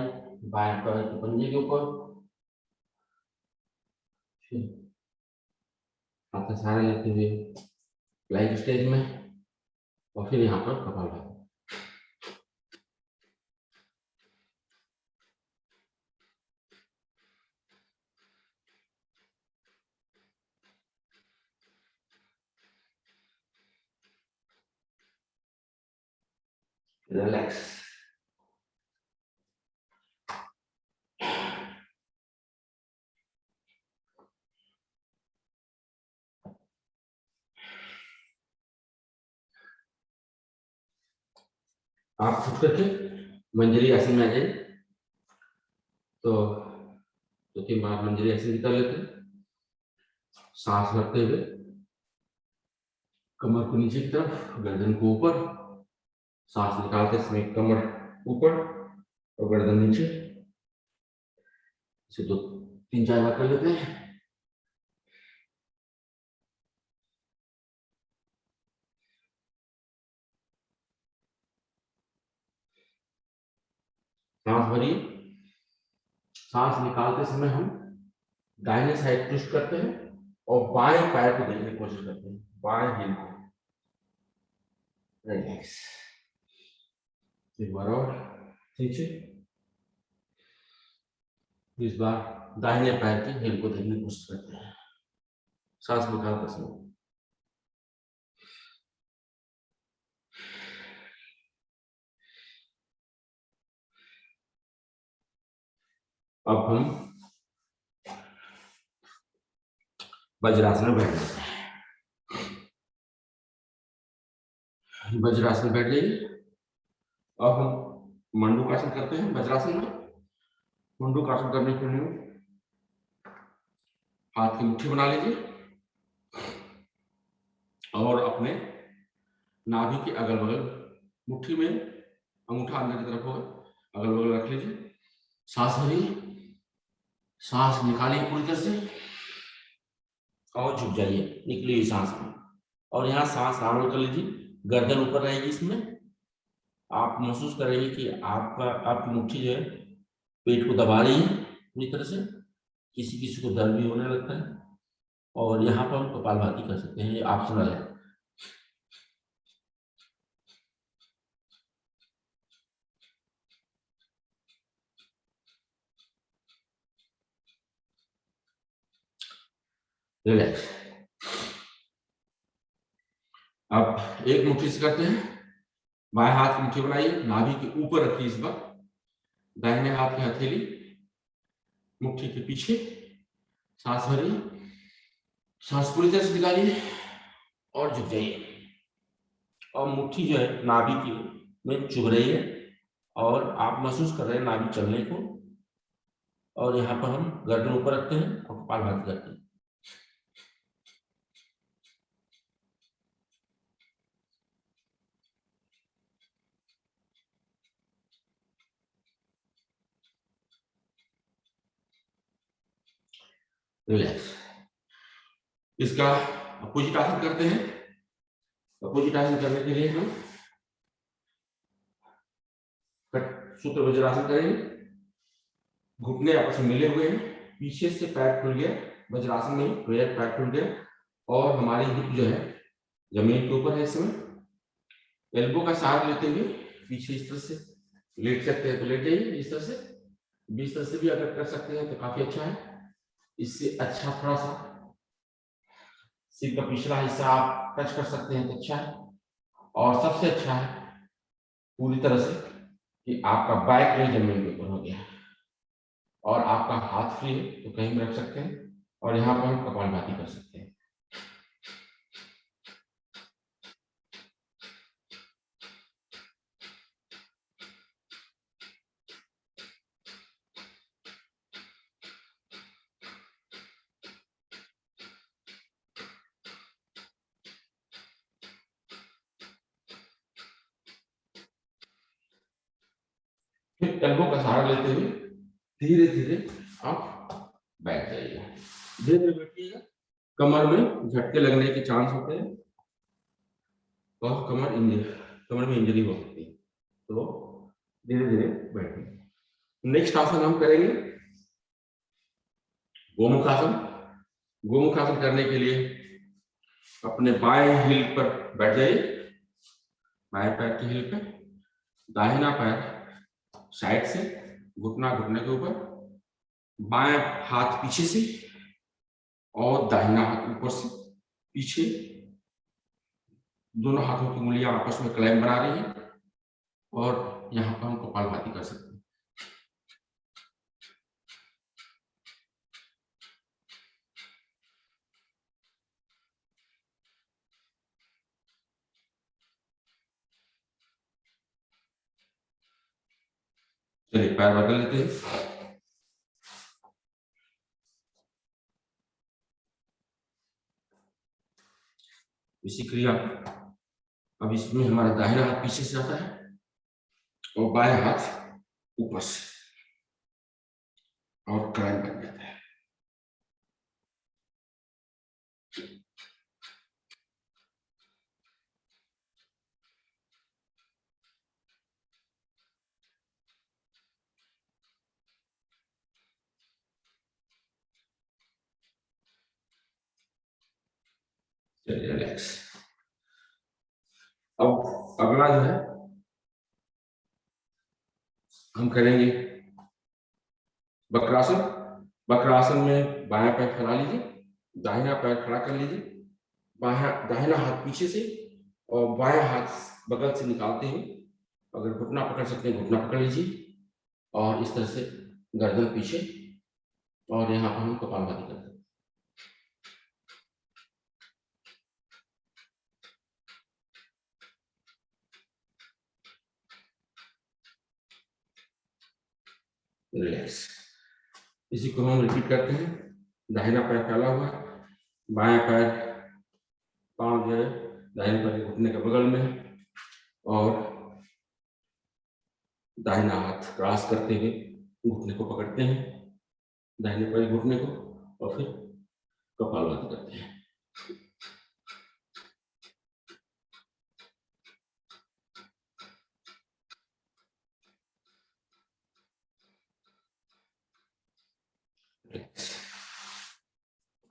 Speaker 2: बाएं पैर के पंजे के ऊपर, हाथ का सहारा लेते हुए प्लैंक स्टेज में और फिर यहाँ पर कपालभाति। रिलैक्स। आप उठ करके मंजरी आसन में आ जाइए। तो 2-3 बार मंजरी आसन कर लेते हैं। सांस भरते हुए कमर को नीचे की तरफ, गर्दन को ऊपर, सांस निकालते समय कमर ऊपर और गर्दन नीचे। इसे 2-3-4 बार कर लेते हैं। सांस भरिए। सांस निकालते समय हम दाहिने साइड ट्विस्ट करते हैं और बाएं पैर को देखने की कोशिश करते हैं, बाएं हील को। रिलैक्स। एक बार और नीचे। इस बार दाहिने पैर की हील को देखने की कोशिश करते हैं, सांस निकालते समय। अब हम वज्रासन में बैठ जाते हैं। वज्रासन में बैठ जाइए। अब हम मंडूकासन करते हैं। वज्रासन में मंडूकासन करने के लिए हाथ की मुट्ठी बना लीजिए और अपने नाभि के अगल बगल मुट्ठी में अंगूठा अंदर की तरफ होगा, अगल बगल रख लीजिए। सांस भरिए, सांस निकालिए पूरी तरह से और झुक जाइए निकली हुई सांस में। और यहाँ सांस नॉर्मल कर लीजिए, गर्दन ऊपर रहेगी। इसमें आप महसूस करेंगे कि आपकी मुट्ठी जो है पेट को दबा रही है पूरी तरह से। किसी किसी को दर्द भी होने लगता है और यहाँ पर हम कपालभाति कर सकते हैं, ये ऑप्शनल है। रिलैक्स। अब एक मुट्ठी से करते हैं। बाएं हाथ की मुट्ठी बनाइए, नाभि के ऊपर रखिए। इस बार दाहिने हाथ की हथेली मुट्ठी के पीछे, सांस भरिए, सांस पूरी तरह से निकालिए और झुक जाइए। और मुट्ठी जो है नाभि की में चुभ रही है और आप महसूस कर रहे हैं नाभि चलने को। और यहाँ पर हम गर्दन ऊपर रखते हैं और कपालभाति करते हैं। रिलैक्स। इसका अपोजिट आसन करते हैं। अपोजिट आसन करने के लिए हम सूत्र वज्रासन करेंगे। घुटने आपस में मिले हुए हैं, पीछे से पैर खुल गया, वज्रासन में पैर खुल गया और हमारी हिप जो है जमीन के ऊपर है। इस समय एल्बो का सहारा लेते हुए पीछे इस तरह से लेट सकते हैं तो लेट जाइए, इस तरह से, इस तरह से भी अगर कर सकते हैं तो काफी अच्छा है। इससे अच्छा थोड़ा सा सिर का पिछला हिस्सा आप टच कर सकते हैं तो अच्छा है। और सबसे अच्छा है पूरी तरह से कि आपका बैक लेग जमीन के ऊपर हो गया और आपका हाथ फ्री है तो कहीं भी रख सकते हैं और यहाँ पर हम कपालभाति कर सकते हैं। फिर एल्बो का सहारा लेते हुए धीरे धीरे आप बैठ जाइए। धीरे धीरे बैठिएगा। कमर में झटके लगने के चांस होते हैं और कमर में इंजरी हो सकती है, तो धीरे धीरे बैठिए। नेक्स्ट आसन हम करेंगे गोमुखासन। गोमुखासन करने के लिए अपने बाएं हिल पर बैठ जाइए, बाएं पैर की हिल पे, दाहिना पैर साइड से, घुटना घुटने के ऊपर, बाएं हाथ पीछे से और दाहिना हाथ ऊपर से पीछे। दोनों हाथों की उंगलियां आपस में क्लैंप बना रही है और यहाँ पर हम कपालभाति कर सकते हैं। चलिए पैर बदल लेते हैं। इसी क्रिया अब इसमें हमारा दाहिना हाथ पीछे से आता है और बाएं हाथ ऊपर से और क्लैंप बन जाता है। चलिए रिलैक्स। अब अगला जो है हम करेंगे वक्रासन। वक्रासन में बायां पैर फैला लीजिए, दाहिना पैर खड़ा कर लीजिए, दाहिना हाथ पीछे से और बायां हाथ बगल से निकालते हुए, अगर घुटना पकड़ सकते हैं घुटना पकड़ लीजिए और इस तरह से गर्दन पीछे और यहाँ पर हम कपालभाति करते हैं। रिलैक्स। इसी को हम रिपीट करते हैं। दाहिना पैर फैला हुआ, बायां पैर पांव जो है दाहिने पैर के घुटने के बगल में और दाहिना हाथ क्रॉस करते हुए घुटने को पकड़ते हैं, दाहिने पैर घुटने को, और फिर कपालभाति करते हैं।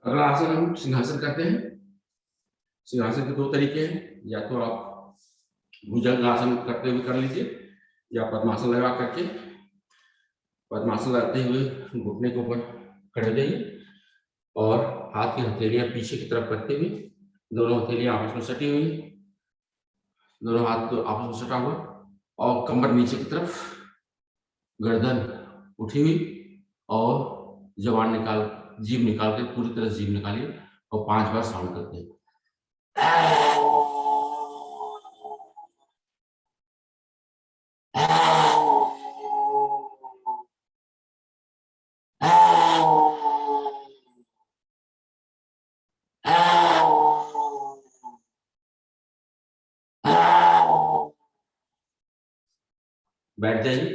Speaker 2: अगला आसन हम सिंहासन करते हैं। सिंहासन के दो तरीके हैं, या तो आप भुजंग आसन करते हुए कर लीजिए या पद्मासन लगा करके, पद्मासन लगाते हुए घुटने के ऊपर खड़े हो जाइए और हाथ की हथेलियां पीछे की तरफ करते हुए, दोनों हथेलियां आपस में सटी हुई, दोनों हाथ तो आपस में सटा हुआ और कमर नीचे की तरफ, गर्दन उठी हुई और जबान जीभ निकाल के पूरी तरह जीभ निकालिए और 5 बार साउंड करते हैं। बैठ जाइए,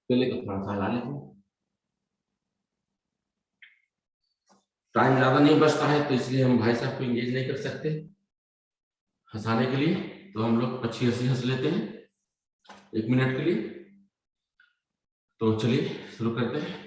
Speaker 2: गले को थोड़ा सा हिला लीजिए। टाइम ज्यादा नहीं बचता है तो इसलिए हम भाई साहब को इंगेज नहीं कर सकते हंसाने के लिए, तो हम लोग अच्छी हंसी हंस लेते हैं 1 मिनट के लिए। तो चलिए शुरू करते हैं।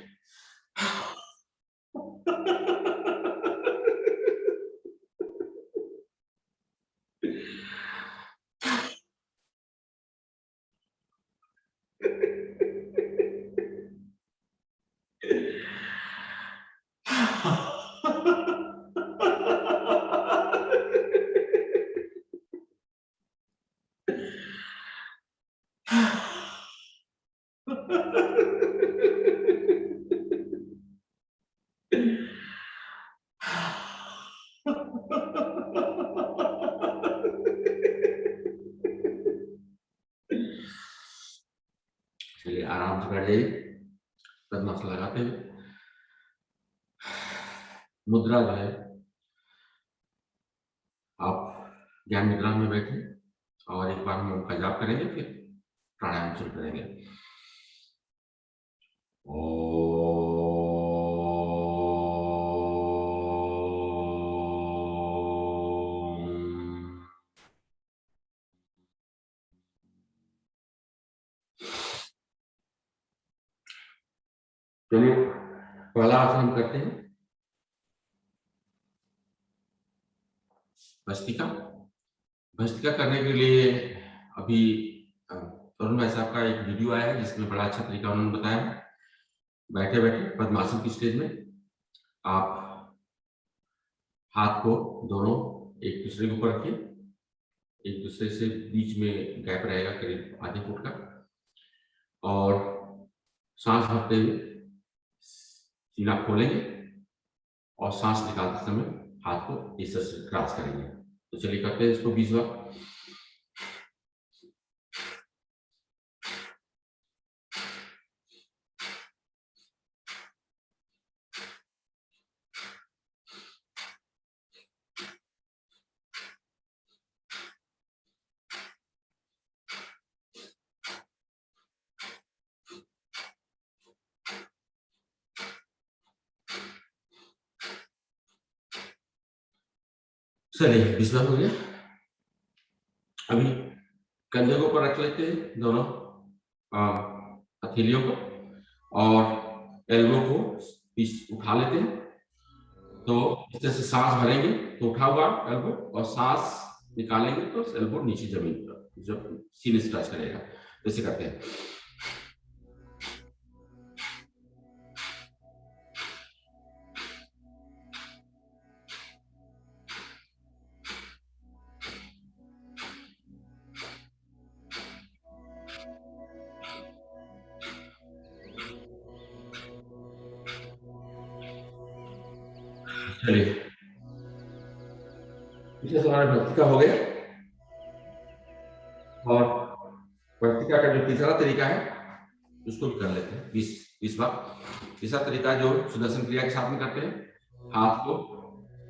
Speaker 2: चलिए आराम से बैठ जाइए, कदम से लगाते हुए। मुद्रा जो है, आप ज्ञान मुद्रा में बैठे और एक बार हम ओम का जाप करेंगे, फिर प्राणायाम शुरू करेंगे। चलिए पहला आसन हम करते हैं भस्त्रिका। भस्त्रिका करने के लिए अभी तरुण भाई साहब का एक वीडियो आया है जिसमें बड़ा अच्छा तरीका उन्होंने बताया। बैठे बैठे पद्मासन की स्टेज में आप हाथ को दोनों एक दूसरे के ऊपर रखिए, एक दूसरे से बीच में गैप रहेगा करीब आधे फुट का, और सांस भरते हुए सीना खोलेंगे और सांस निकालते समय हाथ को इस तरह से क्रॉस करेंगे। तो चलिए करते हैं इसको 20 बार। चलिए 20 बार हो गया। अभी कंधे को ऊपर रख लेते हैं दोनों हथेलियों को, और एल्बो को पीछे उठा लेते हैं। तो इस तरह से सांस भरेंगे तो उठा हुआ एल्बो, और सांस निकालेंगे तो एल्बो नीचे जमीन पर जब सीने से टच करेगा। तो इसे करते हैं। चलिए इससे हमारा भस्त्रिका हो गया। और भस्त्रिका का जो तीसरा तरीका है उसको भी कर लेते हैं 20 बार। तीसरा तरीका जो सुदर्शन क्रिया के साथ में करते हैं, हाथ को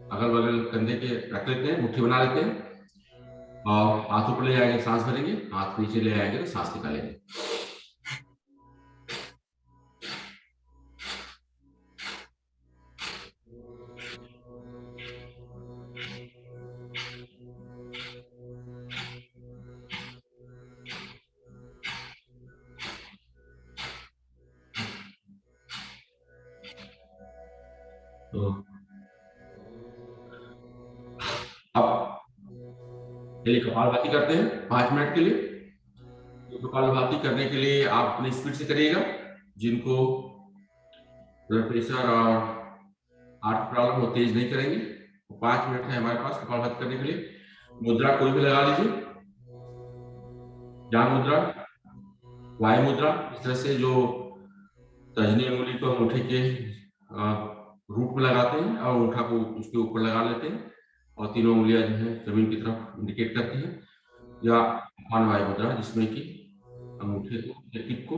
Speaker 2: अगल बगल कंधे के रख लेते हैं, मुट्ठी बना लेते हैं और हाथ ऊपर ले आएंगे, सांस भरेंगे, हाथ नीचे ले आएंगे तो सांस निकालेंगे। तो अब चलिए कपालभाति करते हैं 5 मिनट के लिए। तो कपालभाति करने के लिए आप अपनी स्पीड से करिएगा। जिनको ब्लड प्रेशर और हार्ट प्रॉब्लम वो तेज नहीं करेंगे। तो 5 मिनट है हमारे पास कपालभाति करने के लिए। मुद्रा कोई भी लगा लीजिए, ज्ञान मुद्रा, वायु मुद्रा, इस तरह से जो तर्जनी अंगुली को अंगूठे के रूट में लगाते हैं और अंगूठा को उसके ऊपर लगा लेते हैं और तीनों उंगलियां जो है जमीन की तरफ इंडिकेट करती है, या अपान वायु मुद्रा, जिसमें कि अंगूठे को या टिप को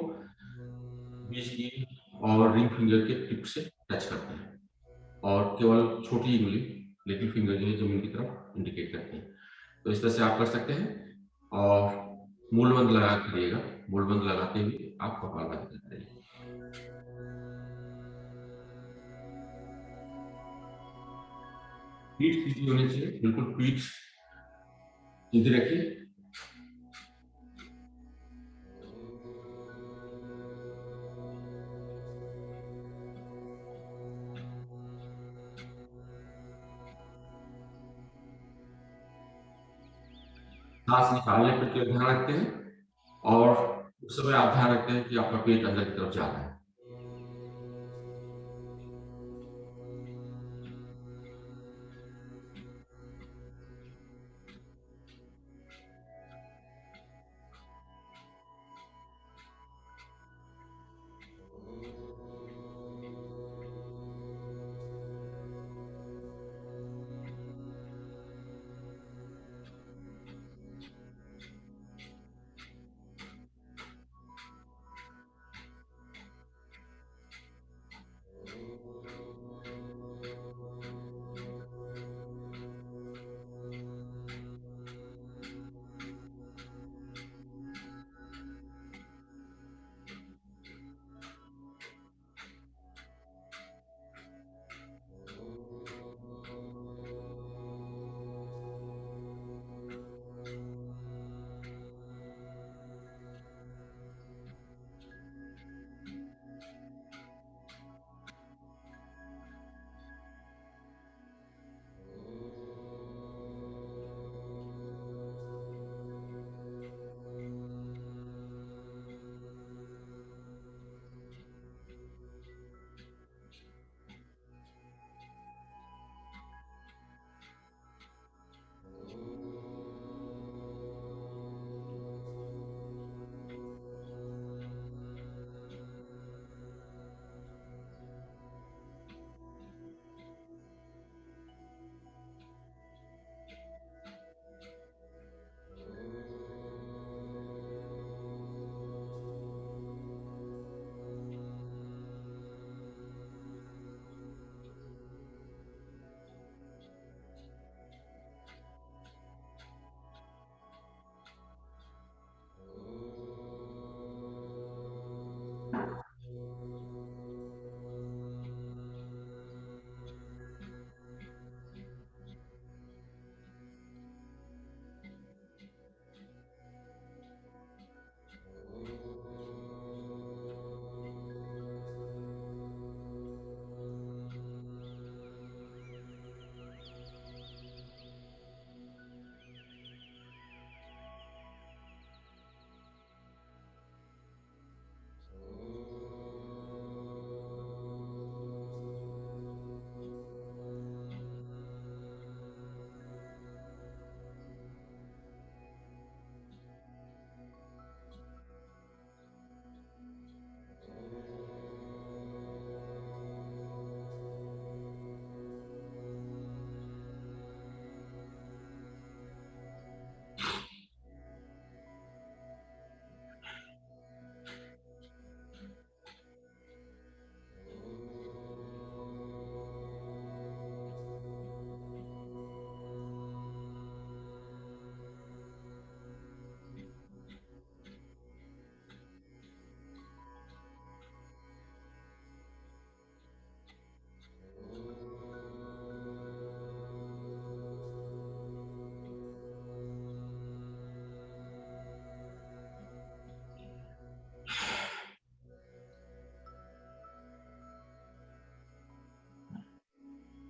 Speaker 2: बीच की और रिंग फिंगर के टिप से टच करते हैं और केवल छोटी उंगली लिटिल फिंगर जो है जमीन की तरफ इंडिकेट करते हैं। तो इस तरह से आप कर सकते हैं और मूलबंद लगा करिएगा। मूलबंद लगाते हुए आप कपालभाति करते रहिए। पीठ सीधी होनी चाहिए, बिल्कुल पीठ सीधी रखिए। सांस निकालने पर केवल ध्यान रखते हैं और उस समय आप ध्यान रखते हैं कि आपका पेट अंदर की तरफ जा रहा है।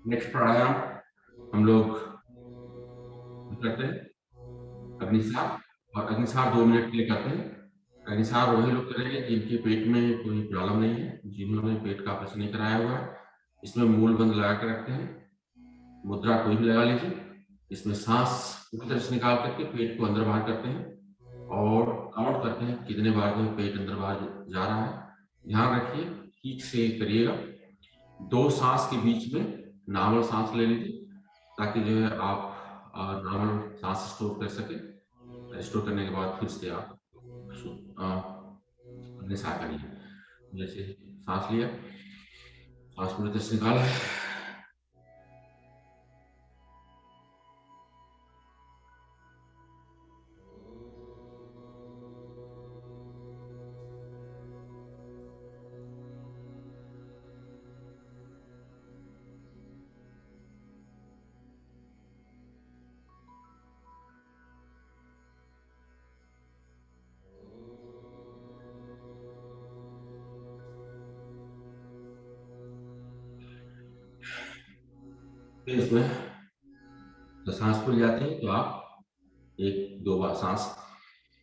Speaker 2: नेक्स्ट प्राणायाम हम लोग करते हैं अग्निसार, और अग्निसार 2 मिनट के लिए करते हैं। अग्निसार वही लोग करेंगे जिनके पेट में कोई प्रॉब्लम नहीं है, जिन्होंने पेट का ऑपरेशन नहीं कराया हुआ है। इसमें मूल बंद लगा के रखते हैं, मुद्रा कोई भी लगा लीजिए। इसमें सांस पूरी तरह से निकाल करके पेट को अंदर बाहर करते हैं और काउंट करते हैं कितने बार जो पेट अंदर बाहर जा रहा है। ध्यान रखिए, ठीक से करिएगा। 2 सांस के बीच में नॉर्मल सांस ले लीजिए, ताकि जो है आप नॉर्मल सांस स्टोर कर सके। स्टोर करने के बाद फिर से आप निशा करिए। जैसे सांस लिया, सांस पूरी तरह से निकाला, फिर इसमें जब सांस फूल जाती है तो आप 1-2 बार सांस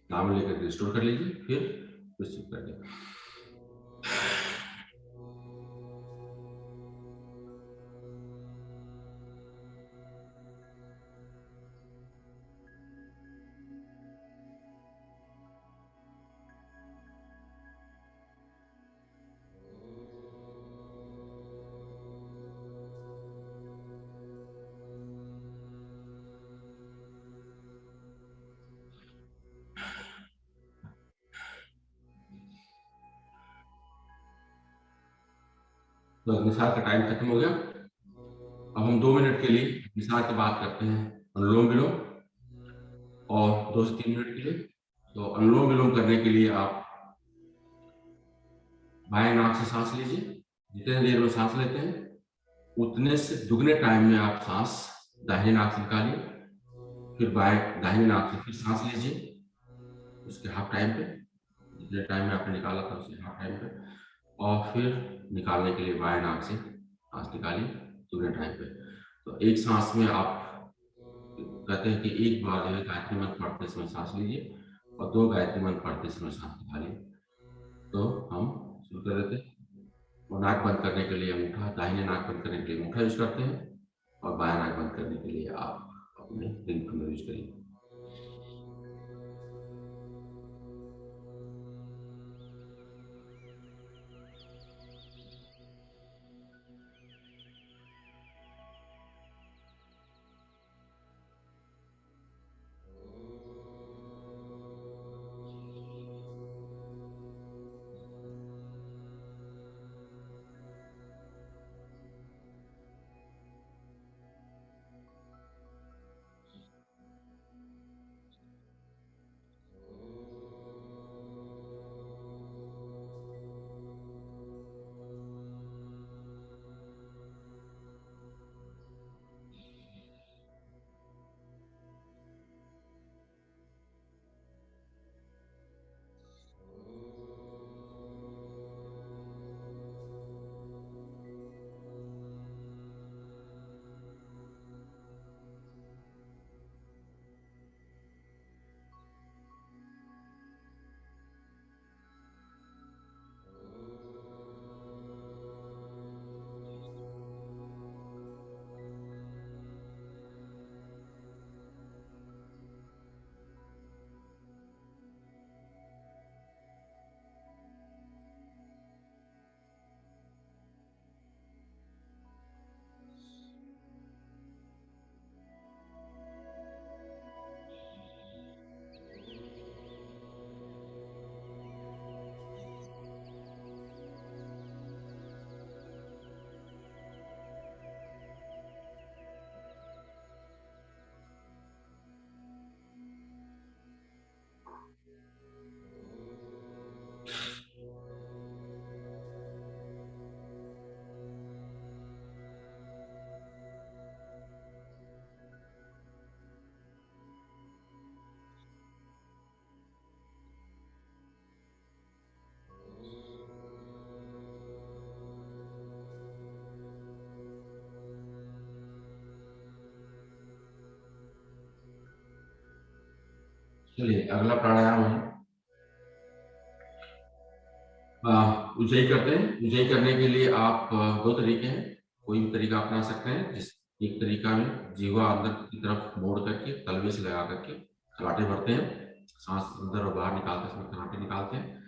Speaker 2: नाम लेकर रिस्टोर कर लीजिए, फिर रिसीव कर लीजिए। तो निसार का टाइम खत्म हो गया। अब हम 2 मिनट के लिए निसार की बात करते हैं अनुलोम विलोम, और 2 से 3 मिनट के लिए। तो अनुलोम विलोम करने के लिए आप बाएं नाक से सांस लीजिए। जितने देर में सांस लेते हैं उतने से दुगने टाइम में आप सांस दाहिने नाक से निकालिए, फिर दाहिने नाक से फिर सांस लीजिए उसके हाफ टाइम पे, जितने टाइम में आपने निकाला था उसके हाफ टाइम पे, और फिर निकालने के लिए बाएं नाक से सांस निकालिए दुगने टाइम पे। तो एक सांस में आप कहते हैं कि एक बार जो है गायत्री मंत्र पढ़ते समय सांस लीजिए और 2 गायत्री मंत्र पढ़ते समय सांस निकालिए। तो हम शुरू कर देते हैं। और नाक बंद करने के लिए अंगूठा, दाहिने नाक बंद करने के लिए अंगूठा यूज करते हैं, और बायां नाक बंद करने के लिए आप अपने रिंग फिंगर यूज करिए। चलिए अगला प्राणायाम है ऊंचाई करते हैं। ऊंचाई करने के लिए आप 2 तरीके हैं, कोई भी तरीका अपना सकते हैं। जिस एक तरीका में जीवा अंदर की तरफ मोड़ करके तलवे से लगा करके खराटे भरते हैं, सांस अंदर और बाहर निकालते समय खर्राटे निकालते हैं।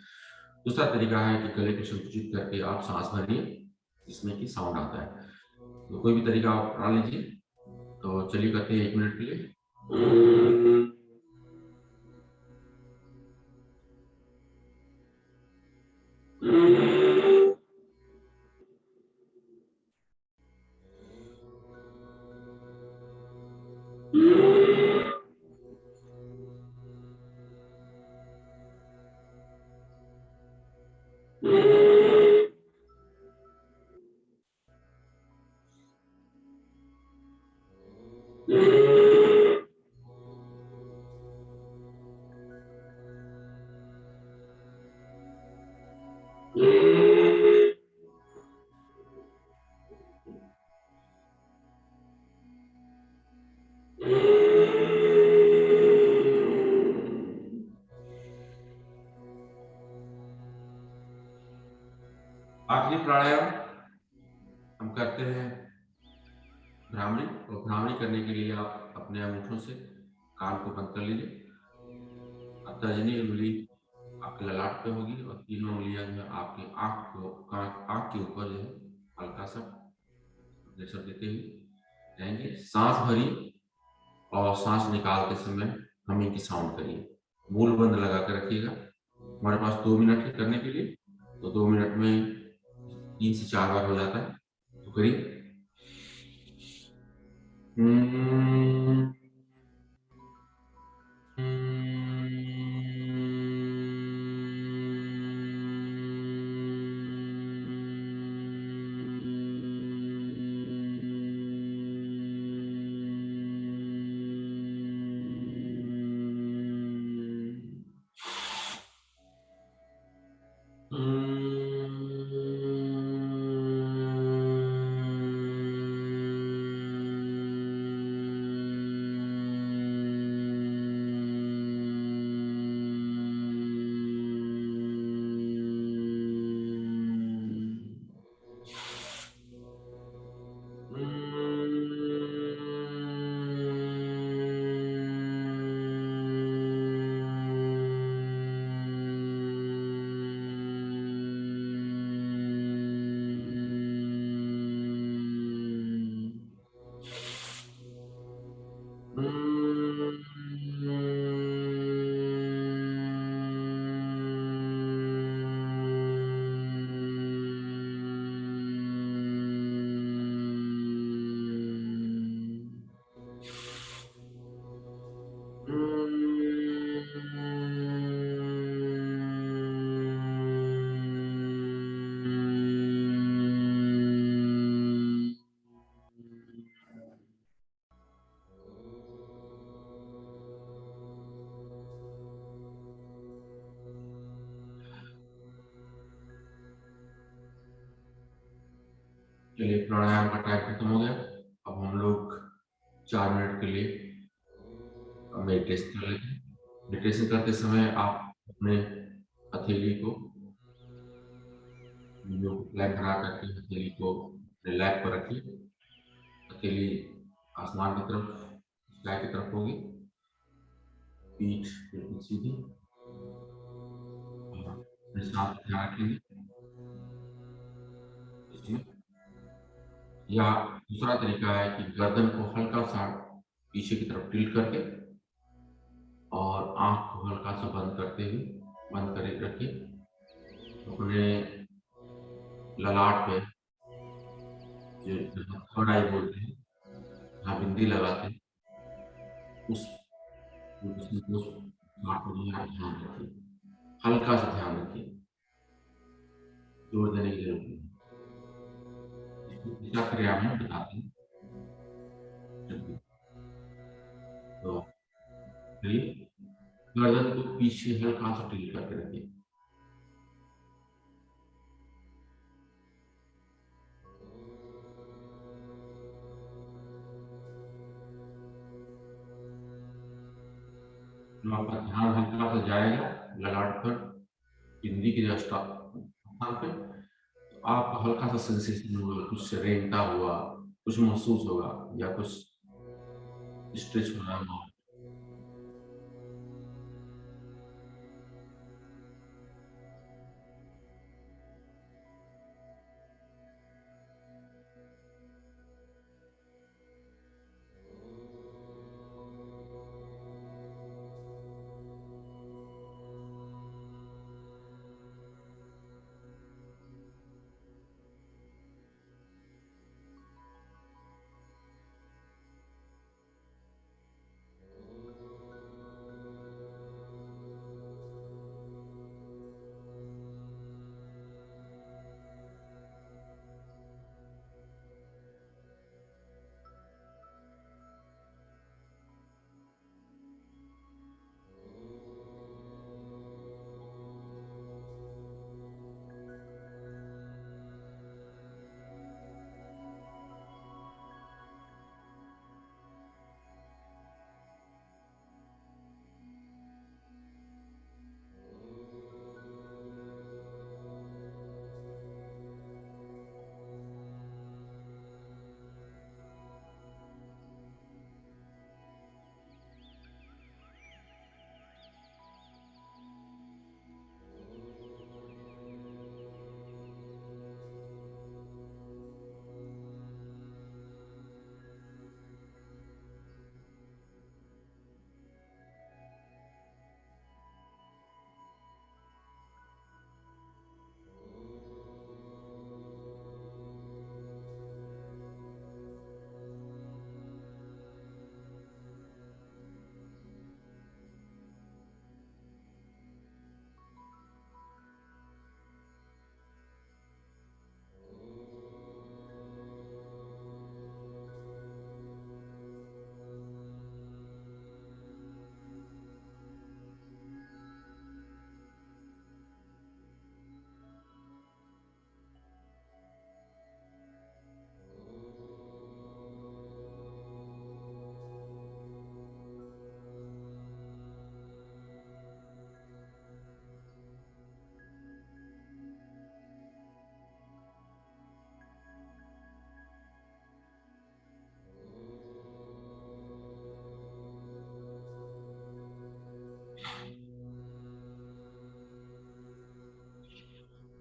Speaker 2: दूसरा तरीका है कि गले को संकुचित करके आप सांस भरिए, जिसमें कि साउंड आता है। तो कोई भी तरीका आप अपना लीजिए। तो चलिए करते हैं 1 मिनट के लिए। आखिरी प्राणायाम हम करते हैं भ्रामरी। और भ्रामरी करने के लिए आप अपने अंगूठों से कान को बंद कर लीजिए। तर्जनी उंगली आपके ललाट पे होगी और तीनों उंगलियां जो है आपके आंख के ऊपर जो है हल्का सा प्रेशर देते हुए रहेंगे। सांस भरिए और सांस निकालते समय हमिंग की साउंड करिए। मूल बंद लगा कर रखिएगा। हमारे पास 2 मिनट है करने के लिए, तो 2 मिनट में 3 से 4 बार हो जाता है। तो करिए। चलिए, प्राणायाम का टाइम खत्म हो गया। अब हम लोग 4 मिनट के लिए मेडिटेशन कर लेते हैं। मेडिटेशन करते समय आप अपने हथेली को लैप बना करके हथेली को अपने लैप पर रखिए। हथेली आसमान की तरफ, स्काई की तरफ होगी। पीठ बिल्कुल सीधी और अपने सांस पर ध्यान रखेंगे इसमें। या दूसरा तरीका है कि गर्दन को हल्का सा पीछे की तरफ टिल्ट करके और आंख को हल्का सा बंद करते हुए बंद करे रखिए। अपने ललाट पे जो थर्ड आई बोलते हैं, जहाँ बिंदी लगाते हैं, उस बात को जो है ध्यान रखिए। हल्का सा ध्यान रखिए, जोर देने की जरूरत नहीं। इसको दिशा क्रिया में बताते हैं। तो चलिए, गर्दन को पीछे हल्का सा टिल्ट करके रखिए। आपका ध्यान हल्का सा जाएगा ललाट पर, बिंदी के जस्ट स्थान पे। तो आपको हल्का सा सेंसेशन होगा, कुछ रेंगता हुआ कुछ महसूस होगा या कुछ स्ट्रेच हो रहा होगा।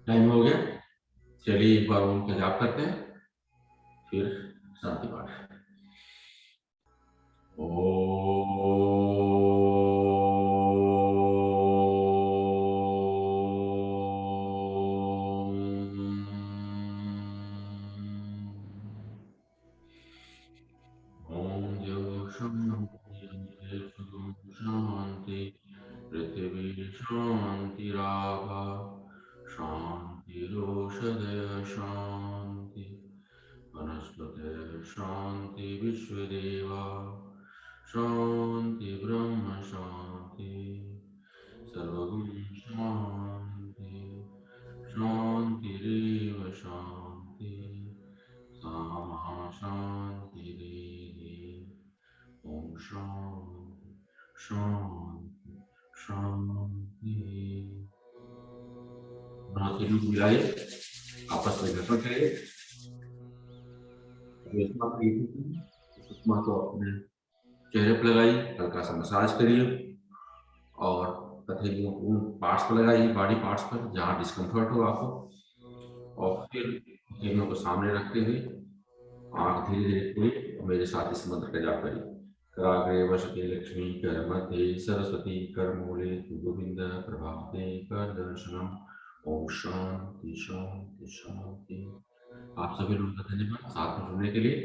Speaker 2: टाइम हो गया, चलिए एक बार ओम का जाप करते हैं, फिर शांति पाठ। ओम जो शांति शांति पृथ्वी शांतिरापा शांतिरोषधय शांति वनस्पतय शांति विश्वदेवा शांति ब्रह्म शांति सर्वगुण शांति शांतिरेव शांति सामा शांतिरेधि ओम शांति शांति शांति। हाथ मिलाइए, आपस में घर्षण करिए, सुषमा को अपने चेहरे पर लगाइए, हल्का सा मसाज करिए और हथेलियों को उन पार्ट्स पर लगाइए, बॉडी पार्ट्स पर जहाँ डिस्कम्फर्ट हो आपको, और फिर हथेलियों को सामने रखते हुए आंख धीरे धीरे खोलिए और मेरे साथ इस मंत्र का जाप करिए। कराग्रे वसते लक्ष्मी कर मध्ये सरस्वती कर मूले गोविंद प्रभाते कर दर्शनम। ओम शांति शांति शांति। आप सभी लोगों का धन्यवाद साथ में जुड़ने के लिए।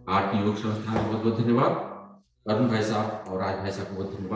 Speaker 2: भारतीय योग संस्थान को बहुत बहुत धन्यवाद, अरुण भाई साहब और राज भाई साहब को बहुत धन्यवाद।